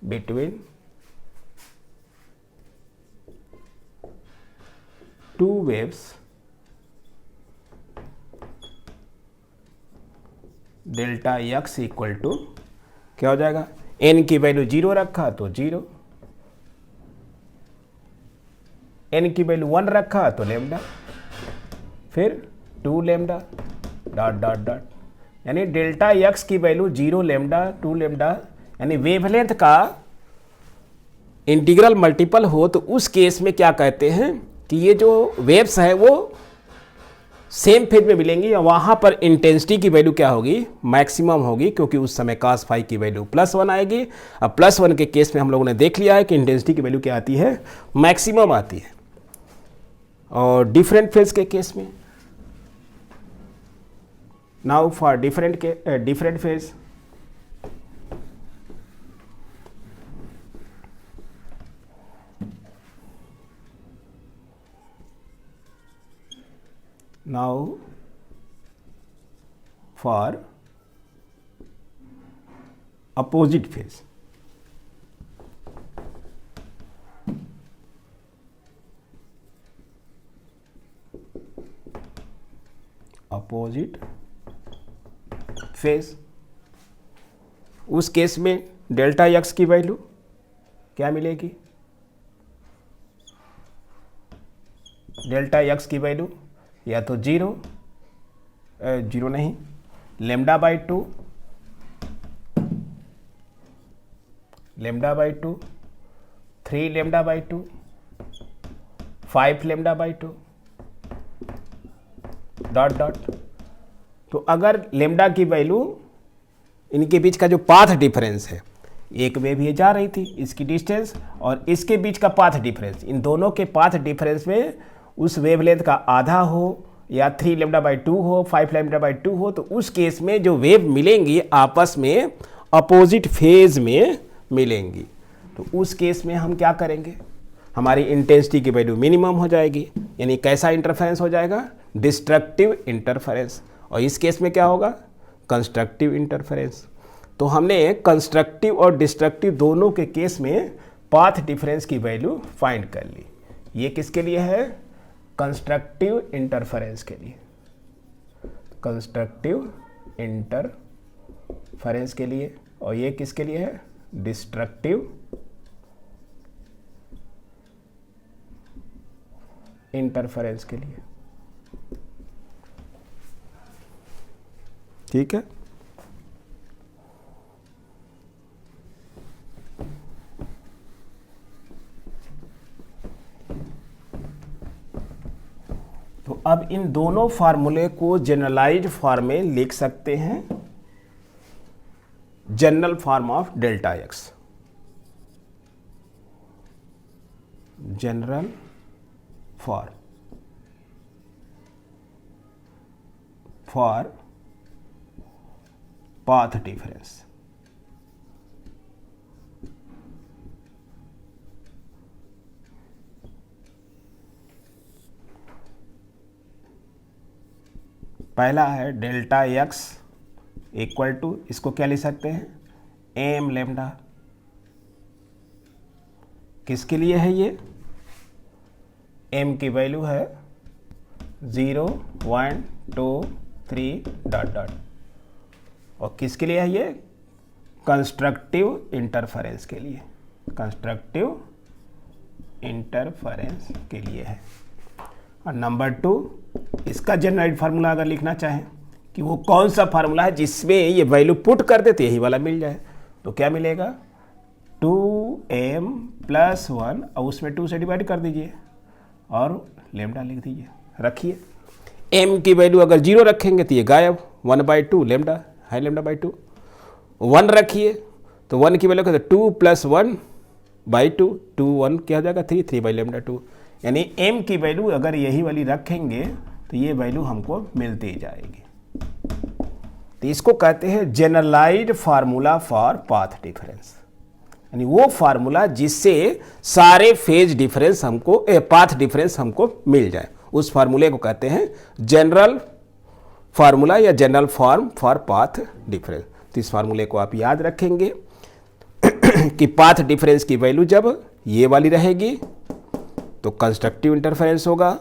between two waves delta x equal to क्या हो जाएगा, n की वैल्यू 0 रखा तो 0, n की वैल्यू 1 रखा तो लेमडा, फिर 2 लेमडा डॉट डॉट डॉट, यानी डेल्टा एक्स की वैल्यू 0 लेमडा 2 लेमडा, यानी वेवलेंथ का इंटीग्रल मल्टीपल हो तो उस केस में क्या कहते हैं कि ये जो वेव्स है वो सेम फेज में मिलेंगी और वहाँ पर इंटेंसिटी की वैल्यू क्या होगी, मैक्सिमम होगी, क्योंकि उस समय cos फाई की वैल्यू +1 आएगी। अब +1 के केस में हम लोगों ने देख लिया है कि इंटेंसिटी की वैल्यू क्या आती है, मैक्सिमम आती है। और डिफरेंट फेज के केस में, now for different phase, now for opposite phase, opposite phase, उस केस में डेल्टा एक्स की वैल्यू क्या मिलेगी, डेल्टा एक्स की वैल्यू या तो 0 नहीं, lambda by 2, lambda by 2, 3 lambda by 2, 5 lambda by 2 dot dot. तो अगर लेमडा की वैल्यू, इनके बीच का जो पाथ डिफरेंस है, एक वेव ये जा रही थी, इसकी डिस्टेंस और इसके बीच का पाथ डिफरेंस, इन दोनों के पाथ डिफरेंस में उस वेवलेंथ का आधा हो या 3 लेमडा बाई 2 हो, 5 लेमडा बाई 2 हो, तो उस केस में जो वेव मिलेंगी आपस में अपोजिट फेज में मिलेंगी। तो उस केस में हम क्या करेंगे, हमारी इंटेंसिटी की वैल्यू मिनिमम हो जाएगी, यानी कैसा इंटरफेरेंस हो जाएगा, डिस्ट्रक्टिव इंटरफेरेंस। और इस केस में क्या होगा, कंस्ट्रक्टिव इंटरफेरेंस। तो हमने कंस्ट्रक्टिव और डिस्ट्रक्टिव दोनों के केस में पाथ डिफरेंस की वैल्यू फाइंड कर ली। ये किसके लिए है, कंस्ट्रक्टिव इंटरफेरेंस के लिए, कंस्ट्रक्टिव इंटरफेरेंस के लिए। और ये किसके लिए है, डिस्ट्रक्टिव इंटरफेरेंस के लिए। ठीक है, तो अब इन दोनों फार्मूले को जनरलाइज फॉर्म में लिख सकते हैं, general form of delta x, general for path difference. पहला है डेल्टा एक्स इक्वल टू, इसको क्या लिख सकते हैं, एम लेमडा। किसके लिए है ये, एम की वैल्यू है 0 1 2 3 डॉट डॉट। और किसके लिए है ये, कंस्ट्रक्टिव इंटरफेरेंस के लिए, कंस्ट्रक्टिव इंटरफेरेंस के लिए है। और नंबर 2, इसका जनरल फार्मूला अगर लिखना चाहें कि वो कौन सा फार्मूला है जिसमें ये वैल्यू पुट कर देते, यही वाला मिल जाए, तो क्या मिलेगा, 2m + 1 और उसमें 2 से डिवाइड कर दीजिए और लेमडा लिख दीजिए। रखिए, m की वैल्यू अगर 0 रखेंगे तो ये गायब, 1/2 लेमडा है, लेमडा बाई 2। 1 रखिए तो 1 की वैल्यू 2 + 1/2, 2 1 क्या हो जाएगा, 3 3/लेमडा 2। यानी m की वैल्यू अगर यही वाली रखेंगे तो ये वैल्यू हमको मिलती जाएगी। तो इसको कहते हैं generalized formula for path difference, यानी वो फार्मूला जिससे सारे फेज डिफरेंस हमको, पाथ डिफरेंस हमको मिल जाए, उस फार्मूले को कहते हैं जनरल फार्मूला या general form for path difference. तो इस फार्मूले को आप याद रखेंगे कि पाथ डिफरेंस की वैल्यू जब ये वाली रहेगी तो कंस्ट्रक्टिव इंटरफेरेंस होगा।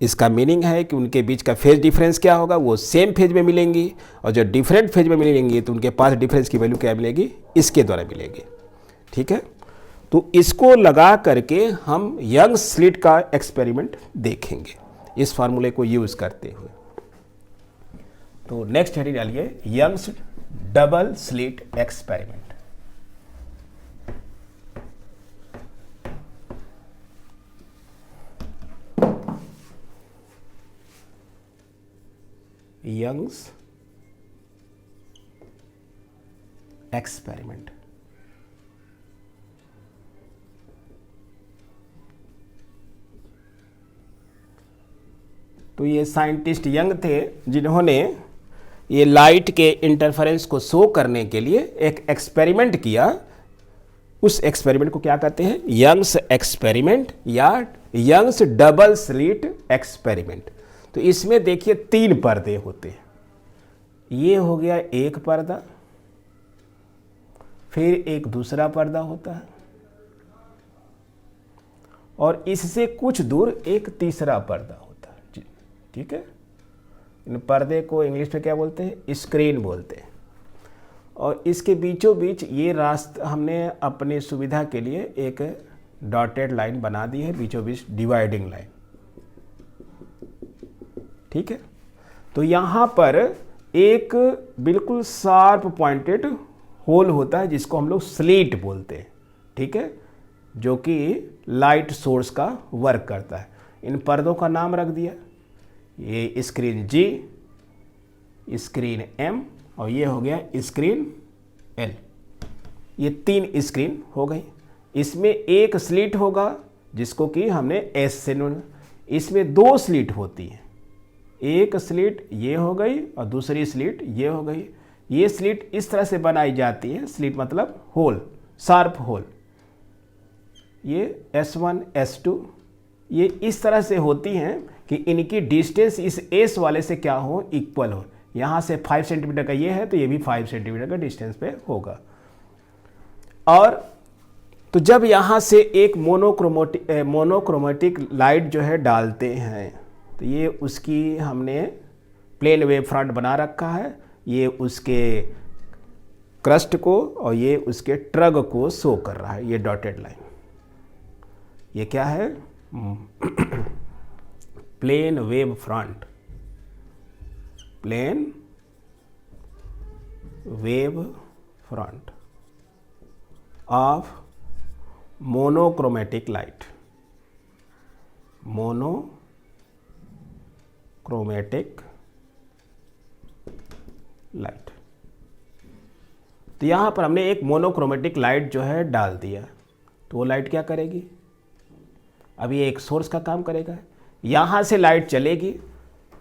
इसका मीनिंग है कि उनके बीच का फेज डिफरेंस क्या होगा, वो सेम फेज में मिलेंगी, और जो डिफरेंट फेज में मिलेंगी तो उनके पाथ डिफरेंस की वैल्यू क्या मिलेगी, इसके द्वारा मिलेगी। ठीक है, तो इसको लगा करके हम यंग स्लिट का एक्सपेरिमेंट देखेंगे। इस फार्मूले को यूज़ करते हुए। तो नेक्स्ट हेडिंग डालिए Young's double slit experiment. Young's experiment. तो ये साइंटिस्ट यंग थे जिन्होंने ये लाइट के इंटरफेरेंस को शो करने के लिए एक एक्सपेरिमेंट किया। उस एक्सपेरिमेंट को क्या कहते हैं? यंग्स एक्सपेरिमेंट या यंग्स डबल स्लिट एक्सपेरिमेंट। तो इसमें देखिए 3 पर्दे होते हैं। ये हो गया एक पर्दा, फिर एक दूसरा पर्दा होता है और इससे कुछ दूर एक तीसरा पर्दा होता है। ठीक है, इन पर्दे को इंग्लिश में क्या बोलते हैं? स्क्रीन बोलते हैं। और इसके बीचों बीच ये रास्ता हमने अपनी सुविधा के लिए एक डॉटेड लाइन बना दी है, बीचों बीच डिवाइडिंग लाइन। ठीक है, तो यहाँ पर एक बिल्कुल शार्प पॉइंटेड होल होता है जिसको हम लोग स्लीट बोलते हैं। ठीक है, जो कि लाइट सोर्स का वर्क करता है। इन पर्दों का नाम रख दिया, ये स्क्रीन G, स्क्रीन M और ये हो गया स्क्रीन L। ये 3 स्क्रीन हो गई। इसमें एक स्लिट होगा जिसको कि हमने S से इसमें 2 स्लिट होती हैं। एक स्लिट ये हो गई और दूसरी स्लिट ये हो गई। ये स्लिट इस तरह से बनाई जाती है, स्लिट मतलब होल, शार्प होल। ये S1 S2 ये इस तरह से होती हैं कि इनकी डिस्टेंस इस S वाले से क्या हो? इक्वल हो। यहाँ से 5 सेंटीमीटर का ये है तो ये भी 5 सेंटीमीटर का डिस्टेंस पे होगा। और तो जब यहाँ से एक मोनोक्रोमेटिक लाइट जो है डालते हैं तो ये उसकी हमने प्लेन वेव फ्रंट बना रखा है। ये उसके क्रस्ट को और ये उसके ट्रग को शो कर रहा है। ये डॉटेड लाइन ये क्या है? Plane wave front, plane wave front of monochromatic light, monochromatic light. तो यहाँ पर हमने एक मोनोक्रोमेटिक लाइट जो है डाल दिया। तो वो लाइट क्या करेगी? अब ये एक सोर्स का काम करेगा। यहाँ से लाइट चलेगी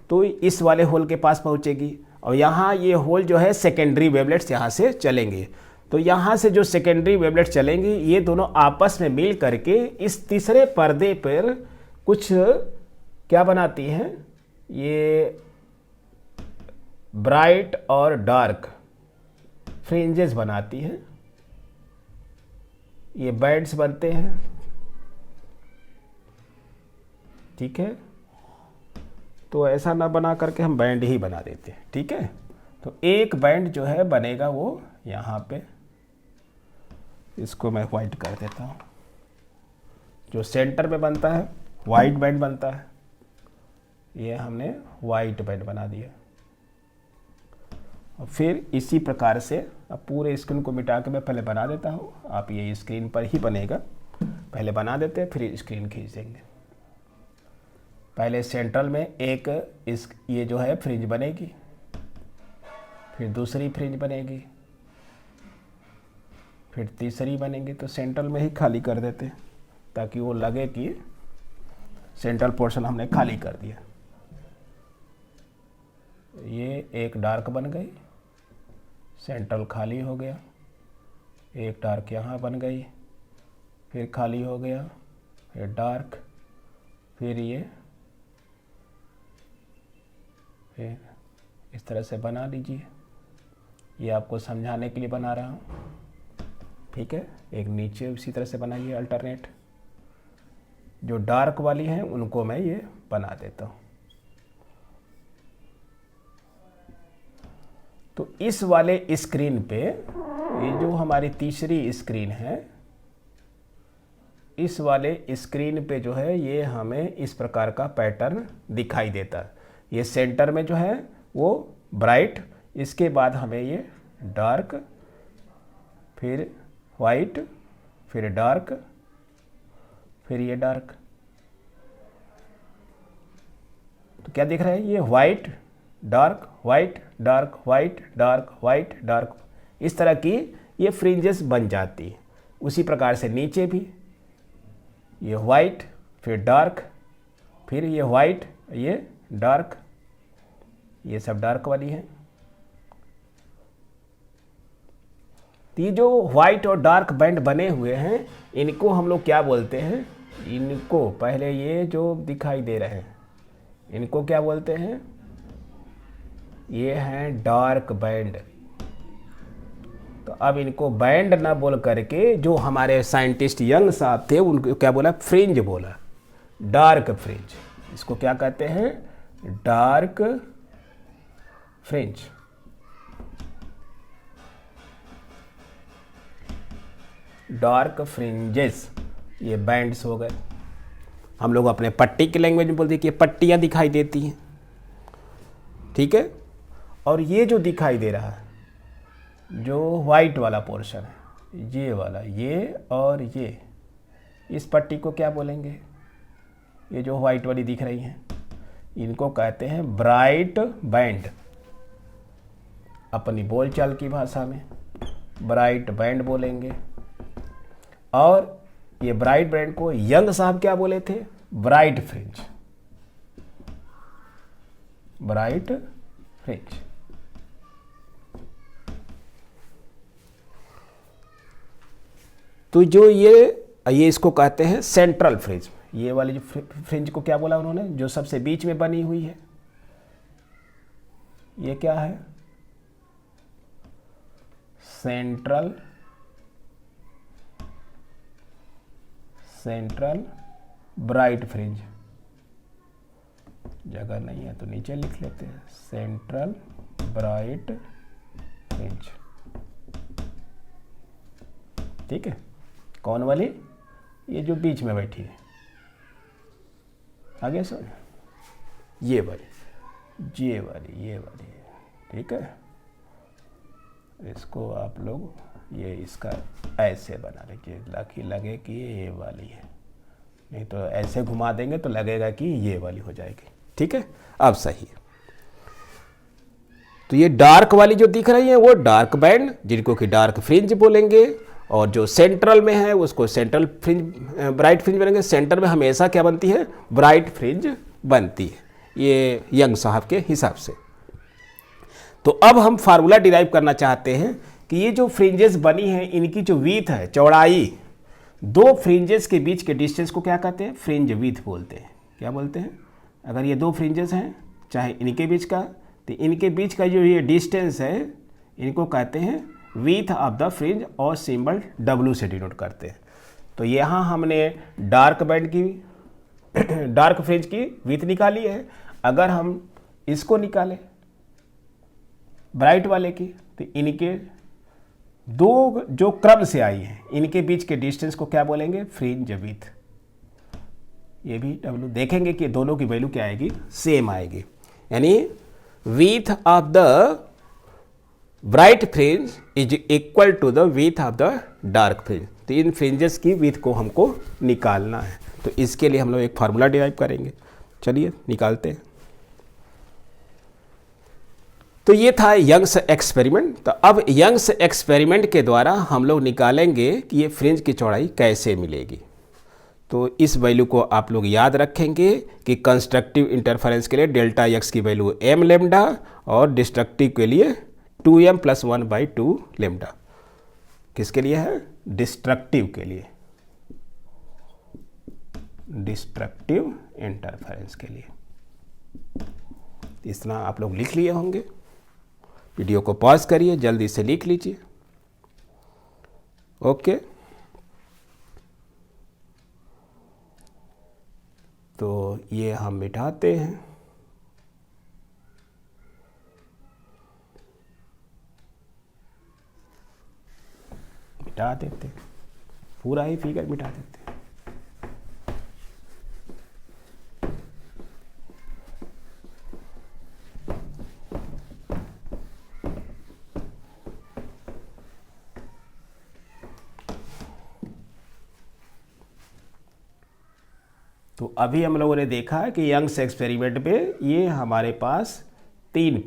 तो इस वाले होल के पास पहुँचेगी और यहाँ ये होल जो है सेकेंडरी वेवलेट्स यहाँ से चलेंगे। तो यहाँ से जो सेकेंडरी वेवलेट्स चलेंगी ये दोनों आपस में मिल करके इस तीसरे पर्दे पर कुछ क्या बनाती हैं? ये ब्राइट और डार्क फ्रिंजेस बनाती हैं। ये बैंड्स बनते हैं। ठीक है, तो ऐसा ना बना करके हम बैंड ही बना देते हैं। ठीक है, तो एक बैंड जो है बनेगा वो यहाँ पे, इसको मैं वाइट कर देता हूँ। जो सेंटर में बनता है वाइट बैंड बनता है, ये हमने वाइट बैंड बना दिया। और फिर इसी प्रकार से अब पूरे स्क्रीन को मिटा के मैं पहले बना देता हूँ। आप ये स्क्रीन पर ही बनेगा, पहले बना देते हैं फिर स्क्रीन खींच देंगे। पहले सेंट्रल में एक ये जो है फ्रिंज बनेगी, फिर दूसरी फ्रिंज बनेगी, फिर तीसरी बनेगी। तो सेंट्रल में ही खाली कर देते हैं ताकि वो लगे कि सेंट्रल पोर्शन हमने खाली कर दिया। ये एक डार्क बन गई, सेंट्रल खाली हो गया। एक डार्क यहाँ बन गई, फिर खाली हो गया, फिर डार्क, फिर ये, फिर इस तरह से बना लीजिए। ये आपको समझाने के लिए बना रहा हूँ। ठीक है, एक नीचे इसी तरह से बनाइए अल्टरनेट। जो डार्क वाली हैं उनको मैं ये बना देता हूँ। तो इस वाले स्क्रीन पे ये जो हमारी तीसरी स्क्रीन है इस वाले स्क्रीन पे जो है ये हमें इस प्रकार का पैटर्न दिखाई देता है। ये सेंटर में जो है वो ब्राइट, इसके बाद हमें ये डार्क, फिर वाइट, फिर डार्क, फिर ये डार्क। तो क्या दिख रहा है, ये white dark white dark white dark white dark, इस तरह की ये फ्रिंजेस बन जाती है। उसी प्रकार से नीचे भी ये वाइट, फिर डार्क, फिर ये वाइट, ये डार्क, ये सब डार्क वाली है। तो ये जो वाइट और डार्क बैंड बने हुए हैं इनको हम लोग क्या बोलते हैं, इनको पहले ये जो दिखाई दे रहे हैं इनको क्या बोलते हैं, ये हैं डार्क बैंड। तो अब इनको बैंड ना बोल करके जो हमारे साइंटिस्ट यंग साहब थे उनको क्या बोला, फ्रिंज बोला, डार्क फ्रिंज। इसको क्या कहते हैं, डार्क फ्रिंज। डार्क फ्रिंजेस, ये बैंड्स हो गए। हम लोग अपने पट्टी की लैंग्वेज में बोलते हैं कि ये पट्टियाँ दिखाई देती हैं, ठीक है। और ये जो दिखाई दे रहा है जो वाइट वाला पोर्शन है, ये वाला, ये और ये, इस पट्टी को क्या बोलेंगे, ये जो वाइट वाली दिख रही हैं इनको कहते हैं ब्राइट बैंड। अपनी बोलचाल की भाषा में ब्राइट बैंड बोलेंगे। और ये ब्राइट बैंड को यंग साहब क्या बोले थे, ब्राइट फ्रिंज, ब्राइट फ्रिंज। तो जो ये इसको कहते हैं सेंट्रल फ्रिंज। ये वाली जो फ्रिंज को क्या बोला उन्होंने, जो सबसे बीच में बनी हुई है, ये क्या है, सेंट्रल ब्राइट फ्रिंज। जगह नहीं है तो नीचे लिख लेते हैं, सेंट्रल ब्राइट फ्रिंज, ठीक है। कौन वाली, ये जो बीच में बैठी है, आगे सुन, ये वाली, ये वाली, ये वाली, ठीक है। इसको आप लोग ये इसका ऐसे बना लीजिए ताकि लगे कि ये वाली है, नहीं तो ऐसे घुमा देंगे तो लगेगा कि ये वाली हो जाएगी, ठीक है। अब सही है। तो ये डार्क वाली जो दिख रही है वो डार्क बैंड, जिनको कि डार्क फ्रिंज बोलेंगे। और जो सेंट्रल में है उसको सेंट्रल फ्रिंज, ब्राइट फ्रिंज बनेंगे। सेंटर में हमेशा क्या बनती है, ब्राइट फ्रिंज बनती है, ये यंग साहब के हिसाब से। तो अब हम फार्मूला डिराइव करना चाहते हैं कि ये जो फ्रिंजेस बनी हैं इनकी जो विड्थ है, चौड़ाई, दो फ्रिंजेस के बीच के डिस्टेंस को क्या कहते हैं, फ्रिंज विड्थ बोलते हैं। क्या बोलते हैं, अगर ये दो फ्रिंजेस हैं चाहे इनके बीच का, तो इनके बीच का जो ये डिस्टेंस है इनको कहते हैं विड्थ ऑफ द फ्रिंज, और सिंबल W से डिनोट करते हैं। तो यहाँ हमने डार्क बैंड की डार्क फ्रिंज की विड्थ निकाली है। अगर हम इसको निकालें ब्राइट वाले की, तो इनके दो जो क्रम से आई हैं इनके बीच के डिस्टेंस को क्या बोलेंगे, फ्रिंज विड्थ। ये भी W देखेंगे कि दोनों की वैल्यू क्या आएगी, सेम आएगी। यानी width of the bright fringe is equal to the width of the dark fringe. तो इन फ्रिंजेस की विड्थ को हमको निकालना है, तो इसके लिए हम लोग एक फार्मूला डिराइव करेंगे। चलिए निकालते हैं। तो ये था यंग्स एक्सपेरिमेंट। तो अब यंग्स एक्सपेरिमेंट के द्वारा हम लोग निकालेंगे कि ये फ्रिंज की चौड़ाई कैसे मिलेगी। तो इस वैल्यू को आप लोग याद रखेंगे कि कंस्ट्रक्टिव इंटरफेरेंस के लिए डेल्टा एक्स की वैल्यू m लेमडा और डिस्ट्रक्टिव के लिए 2m + 1/2 लेमडा। किसके लिए है, डिस्ट्रक्टिव के लिए, डिस्ट्रक्टिव इंटरफेरेंस के लिए। इतना आप लोग लिख लिए होंगे। वीडियो को पॉज करिए, जल्दी से लिख लीजिए। ओके, तो ये हम मिटाते हैं। मिटा देते, पूरा ही फिगर मिटा देते। तो अभी हम लोगों ने देखा है कि यंग्स एक्सपेरिमेंट पे ये हमारे पास 3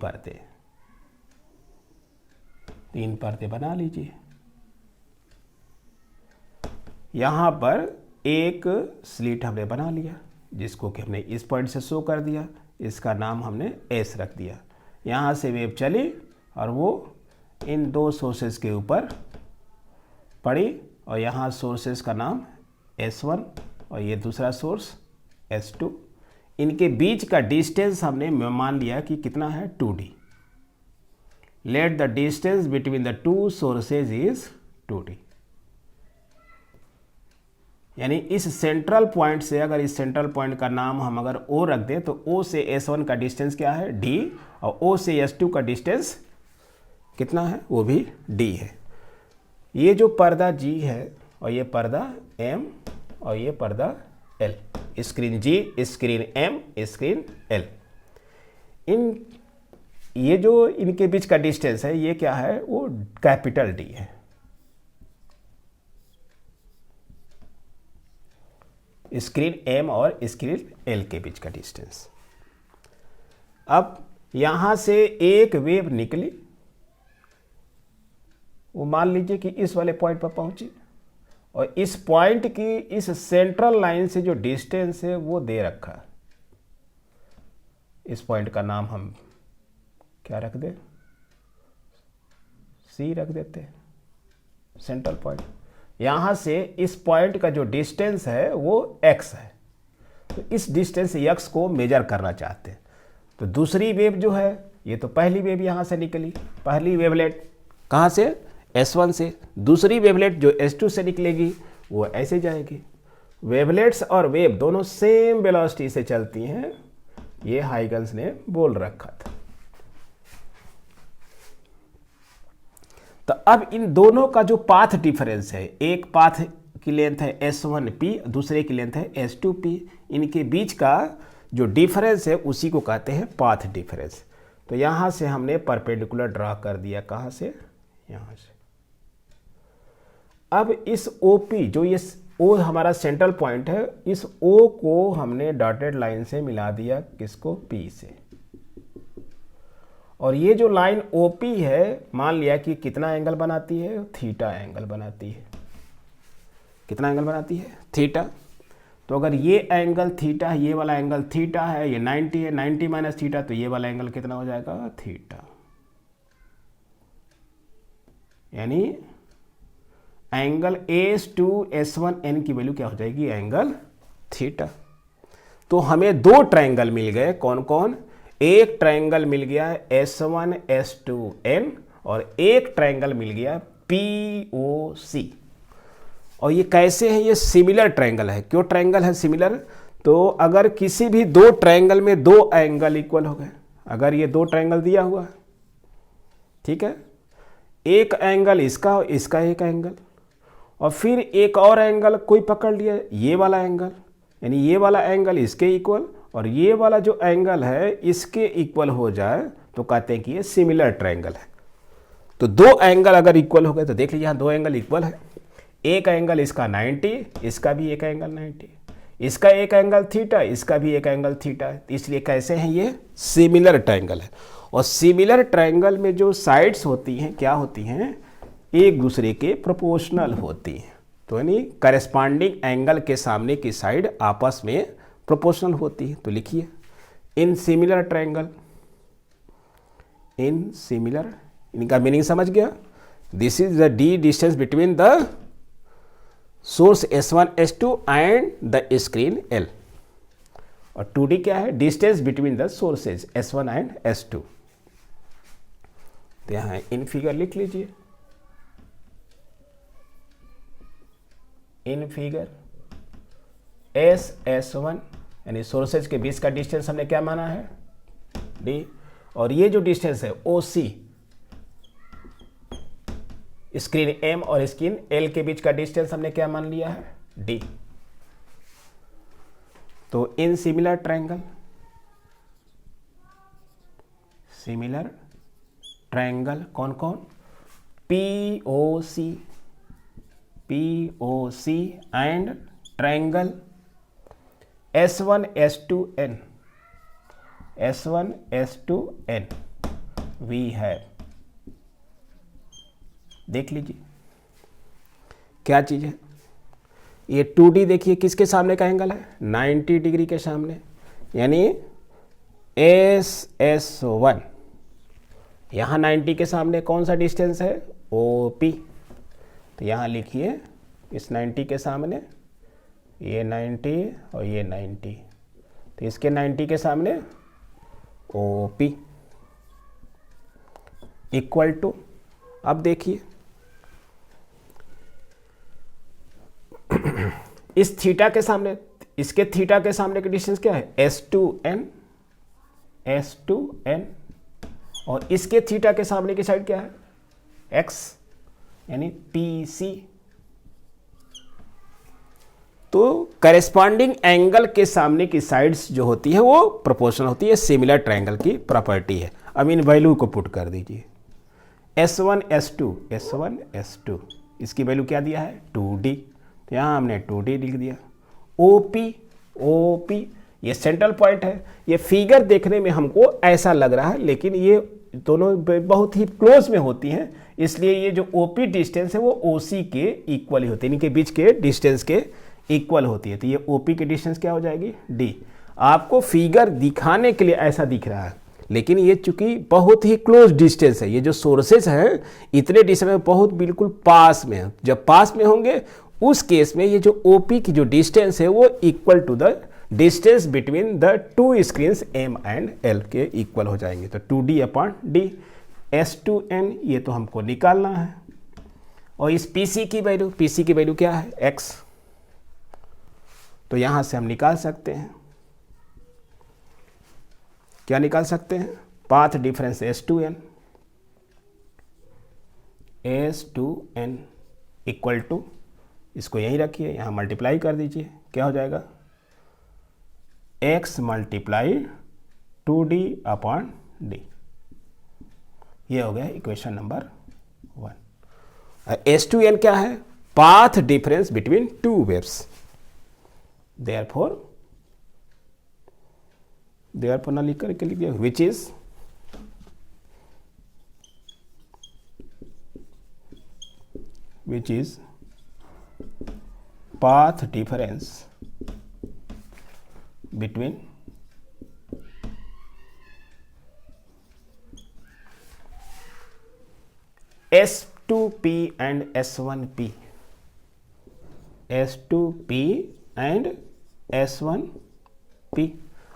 परतें बना लीजिए। यहाँ पर एक स्लिट हमने बना लिया जिसको कि हमने इस पॉइंट से शो कर दिया, इसका नाम हमने एस रख दिया। यहाँ से वेव चली और वो इन 2 सोर्सेस के ऊपर पड़ी और यहाँ सोर्सेस का नाम S1 और ये दूसरा सोर्स S2। इनके बीच का डिस्टेंस हमने मान लिया कि कितना है 2D। Let the distance between the 2 sources is 2D। यानी इस सेंट्रल पॉइंट से, अगर इस सेंट्रल पॉइंट का नाम हम अगर O रख दें तो O से S1 का डिस्टेंस क्या है D और O से S2 का डिस्टेंस कितना है वो भी D है। ये जो पर्दा G है और ये पर्दा M और ये पर्दा L, screen G, screen M, screen L, ये जो इनके बीच का डिस्टेंस है ये क्या है वो कैपिटल D है। स्क्रीन M और स्क्रीन L के बीच का डिस्टेंस। अब यहां से एक वेव निकली, वो मान लीजिए कि इस वाले पॉइंट पर पहुंची और इस पॉइंट की इस सेंट्रल लाइन से जो डिस्टेंस है वो दे रखा है। इस पॉइंट का नाम हम क्या रख दें, C रख देते हैं, सेंट्रल पॉइंट। यहां से इस पॉइंट का जो डिस्टेंस है वो x है, तो इस डिस्टेंस x को मेजर करना चाहते हैं। तो दूसरी वेव जो है, ये तो पहली वेव यहां से निकली, पहली वेवलेट कहां से S1 से, दूसरी वेवलेट जो S2 से निकलेगी वो ऐसे जाएगी। वेवलेट्स और वेव दोनों सेम वेलोसिटी से चलती हैं, ये हाइगन्स ने बोल रखा था। तो अब इन दोनों का जो पाथ डिफरेंस है, एक पाथ की लेंथ है S1P, दूसरे की लेंथ है S2P, इनके बीच का जो डिफरेंस है उसी को कहते हैं पाथ डिफरेंस। तो यहां से हमने परपेंडिकुलर ड्रा कर दिया, कहां से, यहां से। अब इस OP, जो ये O हमारा सेंट्रल पॉइंट है, इस O को हमने डॉटेड लाइन से मिला दिया, किसको, P से। और ये जो लाइन OP है मान लिया कि कितना एंगल बनाती है, थीटा एंगल बनाती है। कितना एंगल बनाती है, थीटा। तो अगर ये एंगल थीटा है, ये वाला एंगल थीटा है, ये 90 है, 90 माइनस थीटा, तो ये वाला एंगल कितना हो जाएगा, थीटा। यानी एंगल S2S1N की वैल्यू क्या हो जाएगी, एंगल थीटा। तो हमें 2 ट्रायंगल मिल गए, कौन कौन, एक ट्रायंगल मिल गया S1S2N और एक ट्रायंगल मिल गया POC। और ये कैसे है, ये सिमिलर ट्रायंगल है। क्यों ट्रायंगल है सिमिलर, तो अगर किसी भी 2 ट्रायंगल में 2 एंगल इक्वल हो गए, अगर ये 2 ट्रायंगल दिया हुआ है, ठीक है, एक एंगल इसका और इसका एक एंगल, और फिर एक और एंगल कोई पकड़ लिया, ये वाला एंगल, यानी ये वाला एंगल इसके इक्वल और ये वाला जो एंगल है इसके इक्वल हो जाए तो कहते हैं कि ये सिमिलर ट्रायंगल है। तो 2 एंगल अगर इक्वल हो गए तो देख लीजिए यहाँ 2 एंगल इक्वल है, एक एंगल इसका 90, इसका भी एक एंगल 90, इसका एक एंगल थीटा, इसका भी एक एंगल थीटा है, इसलिए कैसे हैं, ये सिमिलर ट्रायंगल है। और सिमिलर ट्रायंगल में जो साइड्स होती हैं क्या होती हैं, एक दूसरे के प्रोपोर्शनल होती हैं। तो यानी करेस्पॉन्डिंग एंगल के सामने की साइड आपस में प्रोपोर्शनल होती है। तो लिखिए इन सिमिलर ट्रायंगल, इन सिमिलर, इनका मीनिंग समझ गया, this is the D distance between the source S1 S2 and the screen L, और 2D क्या है, distance between the sources S1 and S2। तो यहां इन फिगर लिख लीजिए, इन फिगर S1 यानी सोर्सेज के बीच का डिस्टेंस हमने क्या माना है, D, और ये जो डिस्टेंस है OC, स्क्रीन M और स्क्रीन L के बीच का डिस्टेंस हमने क्या मान लिया है, D। तो इन सिमिलर ट्रायंगल, सिमिलर ट्रायंगल कौन कौन, POC and triangle S1 S2n we have, देख लीजिए क्या चीज है ये। 2D देखिए किसके सामने का एंगल है, 90 डिग्री के सामने, यानी SS1 यहाँ 90 के सामने कौन सा डिस्टेंस है, OP। तो यहाँ लिखिए इस 90 के सामने ये 90 और ये 90, तो इसके 90 के सामने OP इक्वल टू, अब देखिए इस थीटा के सामने, इसके थीटा के सामने की डिस्टेंस क्या है, S2n, और इसके थीटा के सामने की साइड क्या है, x, यानी PC। तो करेस्पॉन्डिंग एंगल के सामने की साइड्स जो होती है वो प्रोपोर्शनल होती है, सिमिलर ट्रायंगल की प्रॉपर्टी है। अब इन वैल्यू को पुट कर दीजिए, S1 S2, इसकी वैल्यू क्या दिया है, 2D, तो यहाँ हमने 2D लिख दिया। OP ये सेंट्रल पॉइंट है। ये फिगर देखने में हमको ऐसा लग रहा है, लेकिन ये दोनों बहुत ही क्लोज में होती हैं, इसलिए ये जो OP डिस्टेंस है वो OC के इक्वल ही होती है, इनके बीच के डिस्टेंस के इक्वल होती है। तो ये OP की डिस्टेंस क्या हो जाएगी, D। आपको फिगर दिखाने के लिए ऐसा दिख रहा है, लेकिन ये चूंकि बहुत ही क्लोज डिस्टेंस है, ये जो सोर्सेस हैं इतने डिस्टेंस में बहुत बिल्कुल पास में है। जब पास में होंगे उस केस में ये जो OP की जो डिस्टेंस है वो equal to the distance between the two screens M and L के इक्वल हो जाएंगे। तो 2D/D, S2n ये तो हमको निकालना है, और इस PC की वैल्यू क्या है, x, तो यहां से हम निकाल सकते हैं, क्या निकाल सकते हैं, path difference S2n equal to, इसको यहीं रखिए, यहाँ मल्टीप्लाई कर दीजिए, क्या हो जाएगा, x मल्टीप्लाई 2D/D, ये हो गया इक्वेशन नंबर 1। S2n क्या है, path difference between two waves, therefore ना लिख करके लिख दिया, which is path difference between S2p and S1p, S2p and S1p।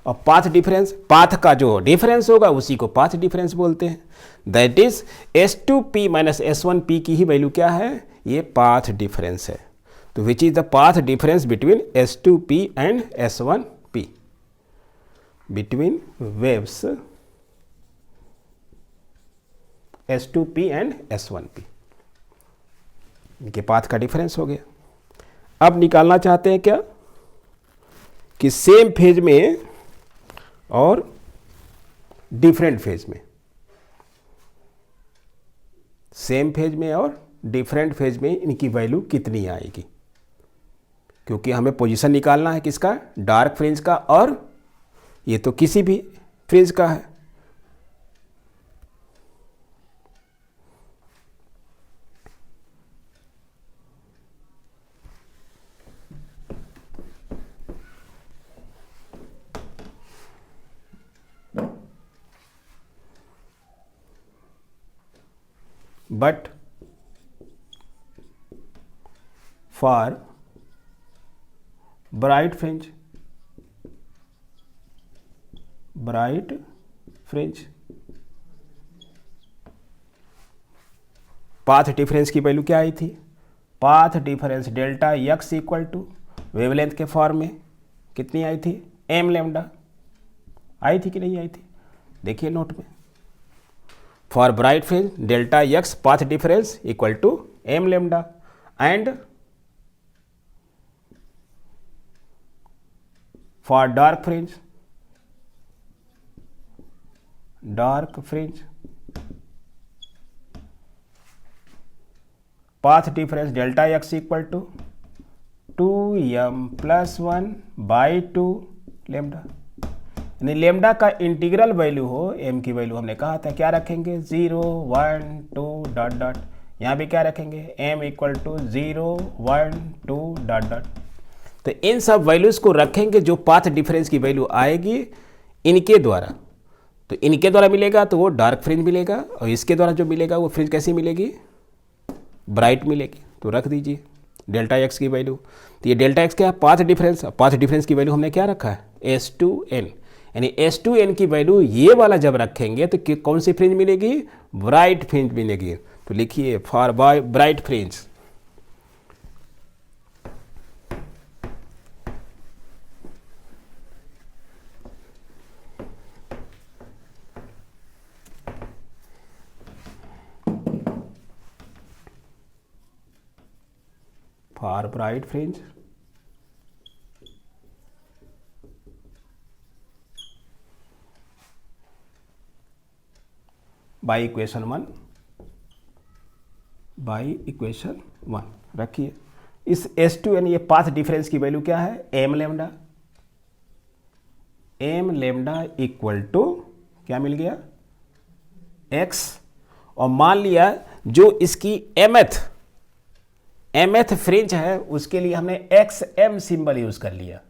और पाथ डिफरेंस, पाथ का जो डिफरेंस होगा उसी को पाथ डिफरेंस बोलते हैं। That is S2p minus S1p की ही वैल्यू क्या है, ये पाथ डिफरेंस है। तो which is the path difference between S2p and S1p, between waves S2p and S1p, इनके पाथ का डिफरेंस हो गया। अब निकालना चाहते हैं क्या, कि सेम फेज में और डिफरेंट फेज में, सेम फेज में और डिफरेंट फेज में इनकी वैल्यू कितनी आएगी, क्योंकि हमें पोजीशन निकालना है किसका, डार्क फ्रिंज का, और ये तो किसी भी फ्रिंज का है। But for bright fringe path difference की वैल्यू क्या आई थी, path difference delta x equal to wavelength के फॉर्म में कितनी आई थी, m लैम्डा आई थी कि नहीं आई थी, देखिए नोट में। For bright fringe delta x path difference equal to m lambda, and for dark fringe path difference delta x equal to 2m+1/2 lambda, यानी लेमडा का इंटीग्रल वैल्यू हो, m की वैल्यू हमने कहा था क्या रखेंगे 0 1 2 डॉट डॉट, यहाँ भी क्या रखेंगे m = 0 1 2 डॉट डॉट। तो इन सब वैल्यूज को रखेंगे जो पाथ डिफरेंस की वैल्यू आएगी इनके द्वारा, तो इनके द्वारा मिलेगा तो वो डार्क फ्रिंज मिलेगा, और इसके द्वारा जो मिलेगा वो फ्रिंज कैसी मिलेगी, ब्राइट मिलेगी। तो रख दीजिए डेल्टा एक्स की वैल्यू, तो ये डेल्टा एक्स क्या है, पाथ डिफरेंस, पाथ डिफरेंस की वैल्यू हमने क्या रखा है S2n, यानी S2n की वैल्यू ये वाला जब रखेंगे तो कौन सी फ्रिंज मिलेगी, ब्राइट फ्रिंज मिलेगी। तो लिखिए for bright fringe, for bright fringe by equation 1 रखिए। इस S2n ये पाथ डिफरेंस की वैल्यू क्या है m लेमडा इक्वल टू क्या मिल गया x, और मान लिया जो इसकी mth फ्रिंज है उसके लिए हमने xm सिंबल यूज कर लिया,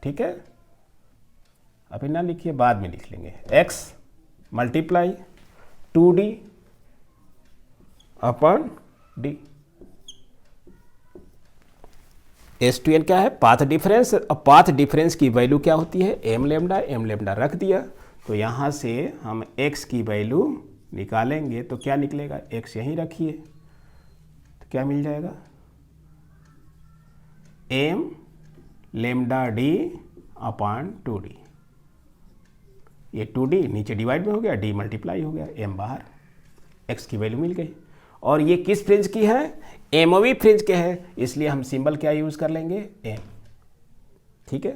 ठीक है, अभी ना लिखिए बाद में लिख लेंगे, x × 2d upon d। S2n क्या है पाथ डिफरेंस, और पाथ डिफरेंस की वैल्यू क्या होती है m लेमडा रख दिया, तो यहां से हम x की वैल्यू निकालेंगे तो क्या निकलेगा, x यहीं रखिए तो क्या मिल जाएगा m lambda d upon 2d, ये 2d नीचे डिवाइड में हो गया, d मल्टीप्लाई हो गया, m बाहर, x की वैल्यू मिल गई। और ये किस फ्रिंज की है, एमओवी फ्रिंज के है, इसलिए हम सिंबल क्या यूज कर लेंगे m, ठीक है।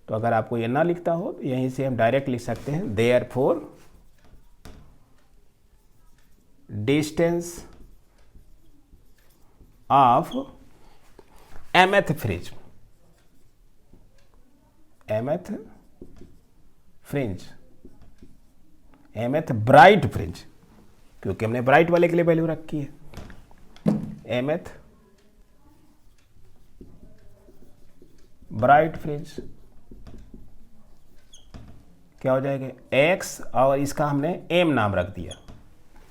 तो अगर आपको ये ना लिखता हो तो यहीं से हम डायरेक्ट लिख सकते हैं therefore distance of mth bright fringe, क्योंकि हमने ब्राइट वाले के लिए वैल्यू रखी है, mth ब्राइट फ्रिंज क्या हो जाएगा x, और इसका हमने m नाम रख दिया,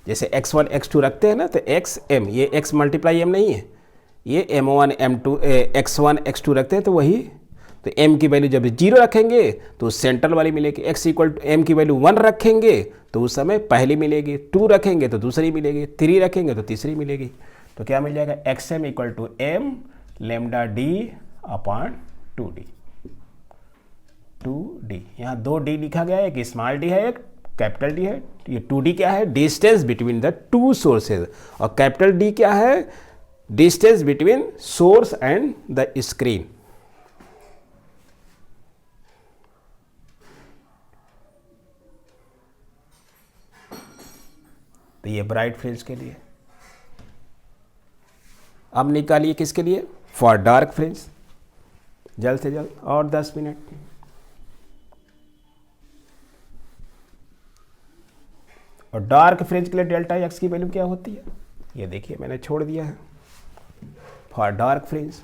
जैसे x1 x2 रखते हैं ना, तो xm, ये x × m नहीं है, ये m1 m2 x1 x2 रखते हैं तो वही, तो m की वैल्यू जब 0 रखेंगे तो सेंट्रल वाली मिलेगी, x = m की वैल्यू 1 रखेंगे तो उस समय पहली मिलेगी, 2 रखेंगे तो दूसरी मिलेगी, 3 रखेंगे तो तीसरी मिलेगी। तो क्या मिल जाएगा xm = m lambda d upon 2d। यहाँ 2d लिखा गया है, एक स्मॉल d है एक कैपिटल D है, ये 2d क्या है distance between the two sources, और कैपिटल D क्या है distance between source and the screen. तो ये ब्राइट फ्रिंज के लिए। अब निकालिए किसके लिए, फॉर डार्क फ्रिंज, जल्द से जल्द और 10 मिनट। और डार्क फ्रिंज के लिए डेल्टा एक्स की वैल्यू क्या होती है, ये देखिए मैंने छोड़ दिया है, for dark fringe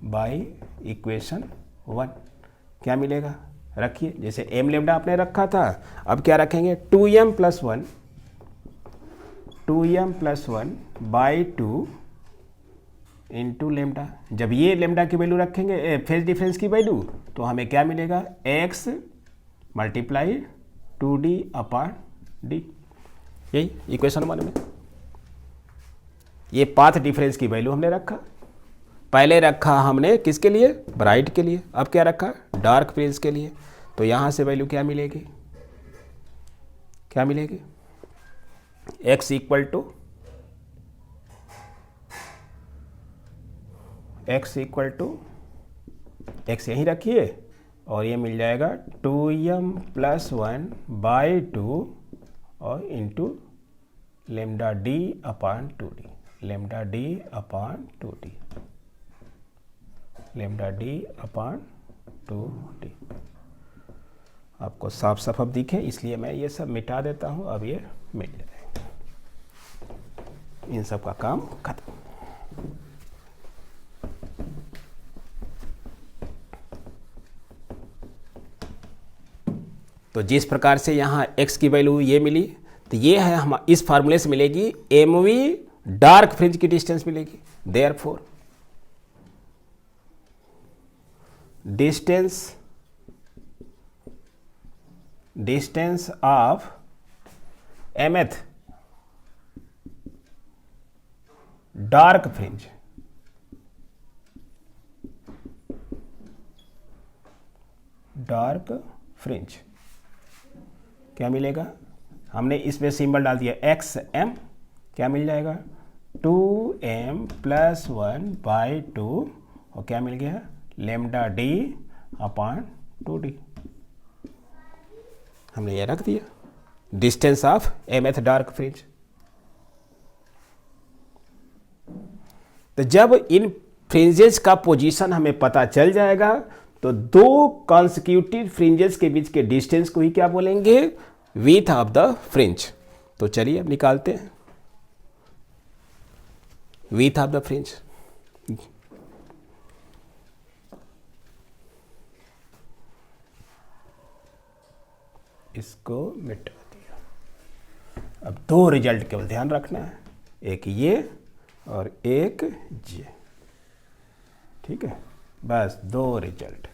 by equation 1 क्या मिलेगा, रखिए जैसे m लेमडा आपने रखा था, अब क्या रखेंगे 2m+1/2 इंटू लेमडा। जब ये लेमडा की वैल्यू रखेंगे फेज डिफरेंस की वैल्यू, तो हमें क्या मिलेगा x × 2d अपॉन d, यही इक्वेशन 1 में ये पाथ डिफरेंस की वैल्यू हमने रखा, पहले रखा हमने किसके लिए ब्राइट के लिए, अब क्या रखा डार्क फ्रिंज के लिए। तो यहां से वैल्यू क्या मिलेगी x = x यहीं रखिए और ये मिल जाएगा 2m+1/2 और इंटू लेमडा डी अपान 2d, लेमडा डी अपान 2d, लेमडा डी अपान 2d। आपको साफ साफ अब दिखे इसलिए मैं ये सब मिटा देता हूँ, अब ये मिट जाएगा, इन सब का काम खत्म। तो जिस प्रकार से यहाँ x की वैल्यू ये मिली, तो ये है हम इस फार्मूले से मिलेगी mv डार्क फ्रिंज की डिस्टेंस मिलेगी। Therefore distance of mth dark fringe क्या मिलेगा, हमने इसमें सिंबल डाल दिया xm, क्या मिल जाएगा 2m+1/2 और क्या मिल गया लेमडा डी अपान 2d। हमने ये रख दिया distance of mth dark fringe. तो जब इन फ्रिंजेस का पोजीशन हमें पता चल जाएगा तो दो कॉन्सिक्यूटिव फ्रिंजेस के बीच के डिस्टेंस को ही क्या बोलेंगे, विड्थ ऑफ द फ्रिंज। तो चलिए अब निकालते हैं विड्थ ऑफ द फ्रिंज। इसको मिटा दिया। अब दो रिजल्ट केवल ध्यान रखना है, एक ये और एक ये, ठीक है, बस दो result.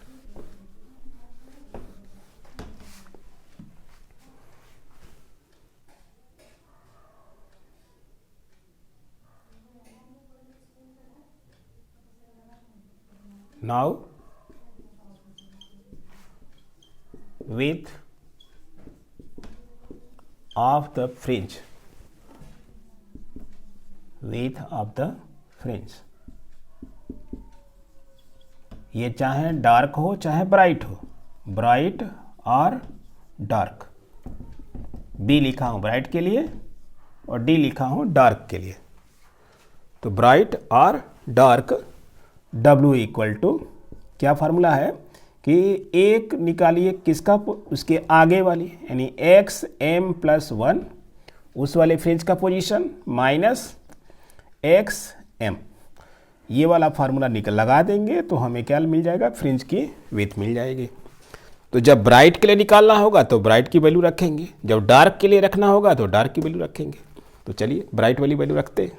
Now width of the fringe, width of the fringe, ये चाहे डार्क हो चाहे ब्राइट हो, ब्राइट और डार्क, बी लिखा हूं ब्राइट के लिए और डी लिखा हूं डार्क के लिए। तो ब्राइट और डार्क W इक्वल टू क्या फार्मूला है कि एक निकालिए किसका, उसके आगे वाली यानी xm+1 उस वाले फ्रिंज का पोजीशन माइनस xm, ये वाला फार्मूला लगा देंगे तो हमें क्या मिल जाएगा, फ्रिंज की विड्थ मिल जाएगी। तो जब ब्राइट के लिए निकालना होगा तो ब्राइट की वैल्यू रखेंगे, जब डार्क के लिए रखना होगा तो डार्क की वैल्यू रखेंगे। तो चलिए ब्राइट वाली वैल्यू रखते हैं।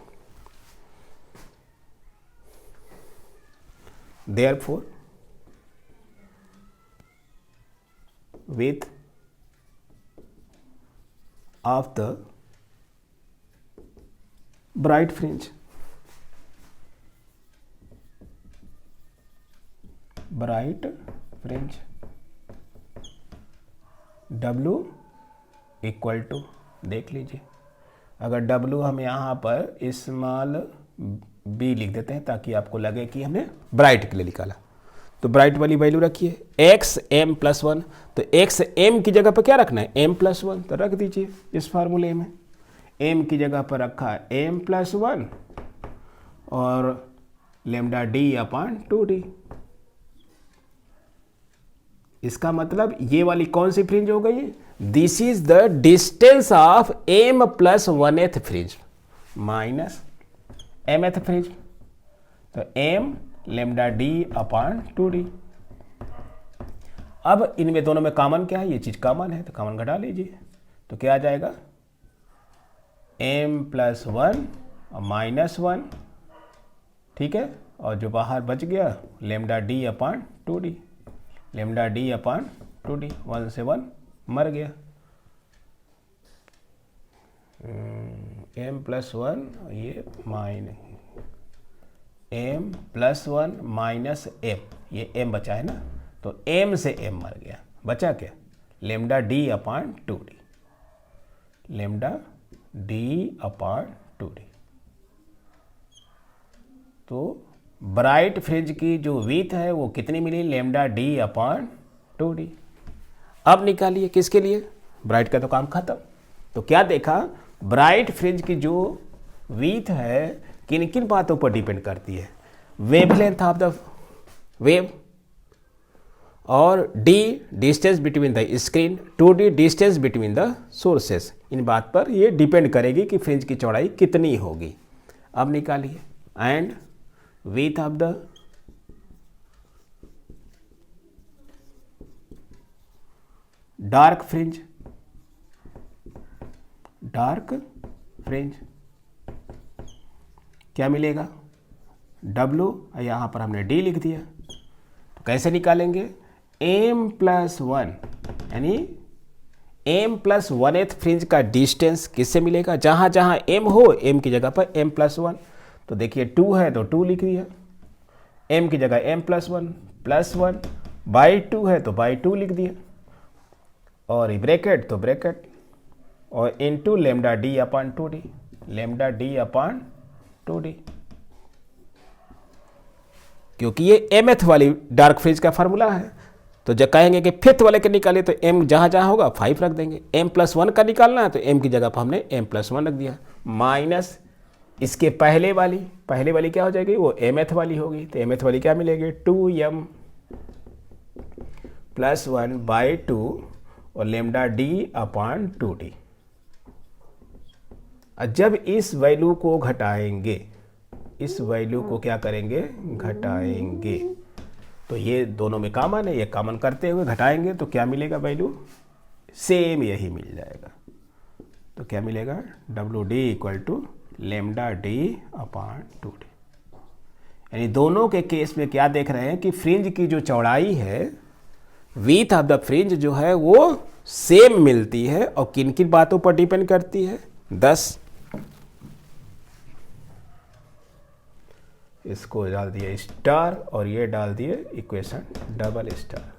Therefore, width of the bright fringe, W equal to, देख लीजिए, अगर W हम यहाँ पर स्मॉल b लिख देते हैं ताकि आपको लगे कि हमने ब्राइट के लिए निकाला। तो ब्राइट वाली वैल्यू रखिए xm+1, तो xm की जगह पर क्या रखना है, m+1, तो रख दीजिए इस फार्मूले में, m की जगह पर रखा है m+1 और लेमडा डी अपान 2d। इसका मतलब ये वाली कौन सी फ्रिंज हो गई, this is the distance of m+1th fringe minus mth fringe, तो m लेमडा डी अपान 2d। अब इनमें दोनों में कॉमन क्या है, ये चीज कॉमन है तो कॉमन घटा लीजिए, तो क्या आ जाएगा m+1 और -1, ठीक है, और जो बाहर बच गया लेमडा डी अपान 2d, लेमडा डी अपान 2d, 1 से 1 मर गया, m+1 ये m+1 माइनस m, ये m बचा है ना, तो m से m मर गया, बचा क्या, लेमडा डी अपान 2d, लेमडा डी अपान 2d। तो ब्राइट फ्रिंज की जो विड्थ है वो कितनी मिली, लैम्डा डी अपॉन 2d। अब निकालिए किसके लिए, ब्राइट का तो काम खत्म। तो क्या देखा, ब्राइट फ्रिंज की जो विड्थ है किन किन बातों पर डिपेंड करती है, वेवलेंथ ऑफ द वेव, और d distance between the screen, 2d distance between the sources. इन बात पर ये डिपेंड करेगी कि फ्रिंज की चौड़ाई कितनी होगी। अब निकालिए, and width of the dark fringe, dark fringe क्या मिलेगा, W, यहाँ पर हमने D लिख दिया। तो कैसे निकालेंगे, m+1 यानी m+1th फ्रिंज का डिस्टेंस किससे मिलेगा, जहाँ जहाँ m हो m की जगह पर m+1। तो देखिए 2 है तो 2 लिख दिया, m की जगह m+1 +1, बाई 2 है तो बाई 2 लिख दिया, और ब्रैकेट तो ब्रैकेट, और into lambda D upon 2d, lambda D upon 2d, क्योंकि ये mth वाली डार्क फ्रिंज का फार्मूला है। तो जब कहेंगे कि फिफ्थ वाले के निकाले तो m जहाँ जहाँ होगा 5 रख देंगे, m+1 का निकालना है तो m की जगह पर हमने m+1 रख दिया, माइनस इसके पहले वाली क्या हो जाएगी, वो mth वाली होगी। तो mth वाली क्या मिलेगी, 2m+1/2 और लैम्डा डी अपॉन 2d। जब इस वैल्यू को घटाएंगे, इस वैल्यू को क्या करेंगे, घटाएंगे, तो ये दोनों में कॉमन है, ये कॉमन करते हुए घटाएंगे तो क्या मिलेगा, वैल्यू सेम यही मिल जाएगा। तो क्या मिलेगा, WD = lambda D upon 2d। यानी दोनों के केस में क्या देख रहे हैं कि फ्रिंज की जो चौड़ाई है, विड्थ ऑफ द फ्रिंज जो है वो सेम मिलती है, और किन किन बातों पर डिपेंड करती है, 10, इसको डाल दिए स्टार और ये डाल दिए इक्वेशन डबल स्टार।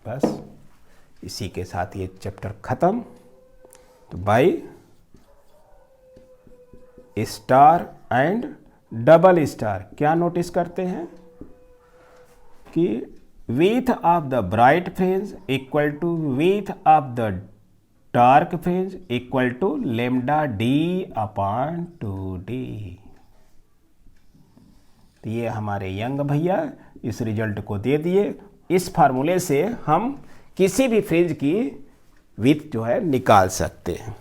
बस इसी के साथ ये चैप्टर खत्म। तो by star and double star क्या नोटिस करते हैं कि width of the bright fringe equal to width of the dark fringe equal to lambda d upon 2d। तो ये हमारे यंग भैया इस रिजल्ट को दे दिए। इस फार्मूले से हम किसी भी फ्रिंज की विड्थ जो है निकाल सकते हैं।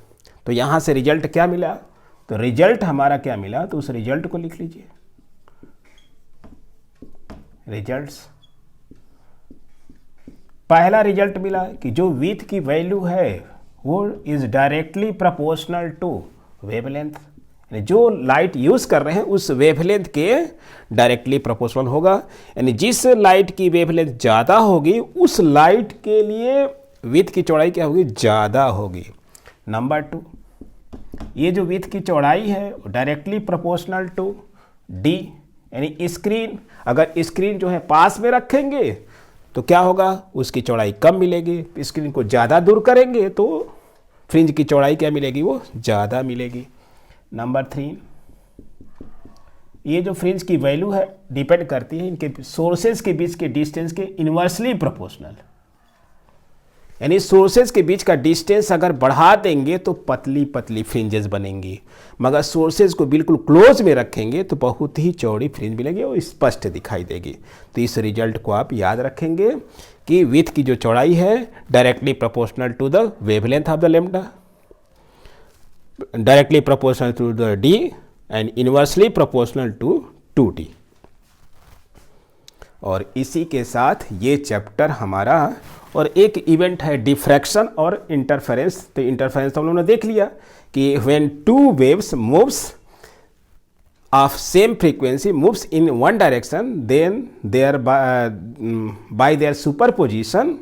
तो यहाँ से रिजल्ट क्या मिला, तो रिजल्ट हमारा क्या मिला, तो उस रिजल्ट को लिख लीजिए। रिजल्ट्स, पहला रिजल्ट मिला कि जो विड्थ की वैल्यू है वो is directly proportional to wavelength, यानी जो लाइट यूज कर रहे हैं उस वेवलेंथ के डायरेक्टली प्रोपोर्शनल होगा। यानी जिस लाइट की वेवलेंथ ज़्यादा होगी उस लाइट के लिए विड्थ की चौड़ाई क्या होगी, ज़्यादा होगी। नंबर 2, ये जो विड्थ की चौड़ाई है डायरेक्टली प्रोपोर्शनल टू डी, यानी स्क्रीन, अगर स्क्रीन जो है पास में रखेंगे तो क्या होगा, उसकी चौड़ाई कम मिलेगी। स्क्रीन को ज़्यादा दूर करेंगे तो फ्रिंज की चौड़ाई क्या मिलेगी, वो ज़्यादा मिलेगी। नंबर 3, ये जो फ्रिंज की वैल्यू है डिपेंड करती है इनके सोर्सेज के बीच के डिस्टेंस के इन्वर्सली प्रोपोर्शनल, यानी सोर्सेज के बीच का डिस्टेंस अगर बढ़ा देंगे तो पतली पतली फ्रिंजेस बनेंगी, मगर सोर्सेज को बिल्कुल क्लोज में रखेंगे तो बहुत ही चौड़ी फ्रिंज मिलेगी और स्पष्ट दिखाई देगी। तो इस रिजल्ट को आप याद रखेंगे कि विड्थ की जो चौड़ाई है directly proportional to the wavelength of the lambda, directly proportional to the D and inversely proportional to 2d। और इसी के साथ ये चैप्टर हमारा, और एक इवेंट है डिफ्रैक्शन और इंटरफेरेंस। तो इंटरफेरेंस तो हम लोगों ने देख लिया कि when two waves moves of same frequency moves in one direction then there by their superposition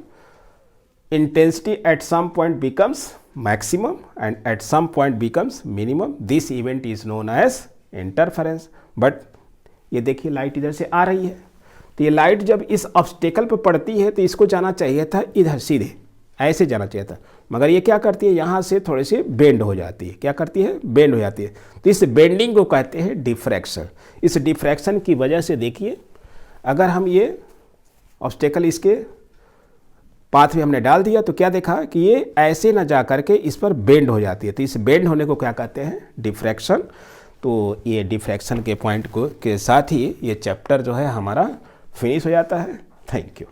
intensity at some point becomes maximum and at some point becomes minimum. This event is known as interference. But ये देखिए light इधर से आ रही है, तो ये light जब इस ऑब्स्टेकल पर पड़ती है तो इसको जाना चाहिए था इधर सीधे, ऐसे जाना चाहिए था, मगर ये क्या करती है, यहाँ से थोड़ी सी बेंड हो जाती है। क्या करती है, बेंड हो जाती है। तो इस बेंडिंग को कहते हैं डिफ्रैक्शन। इस डिफ्रैक्शन की वजह से देखिए, अगर हम ये ऑब्स्टेकल इसके पाथ में हमने डाल दिया तो क्या देखा कि ये ऐसे ना जा करके इस पर बेंड हो जाती है। तो इस बेंड होने को क्या कहते हैं, डिफ्रैक्शन। तो ये डिफ्रैक्शन के पॉइंट को के साथ ही ये चैप्टर जो है हमारा फिनिश हो जाता है। Thank you.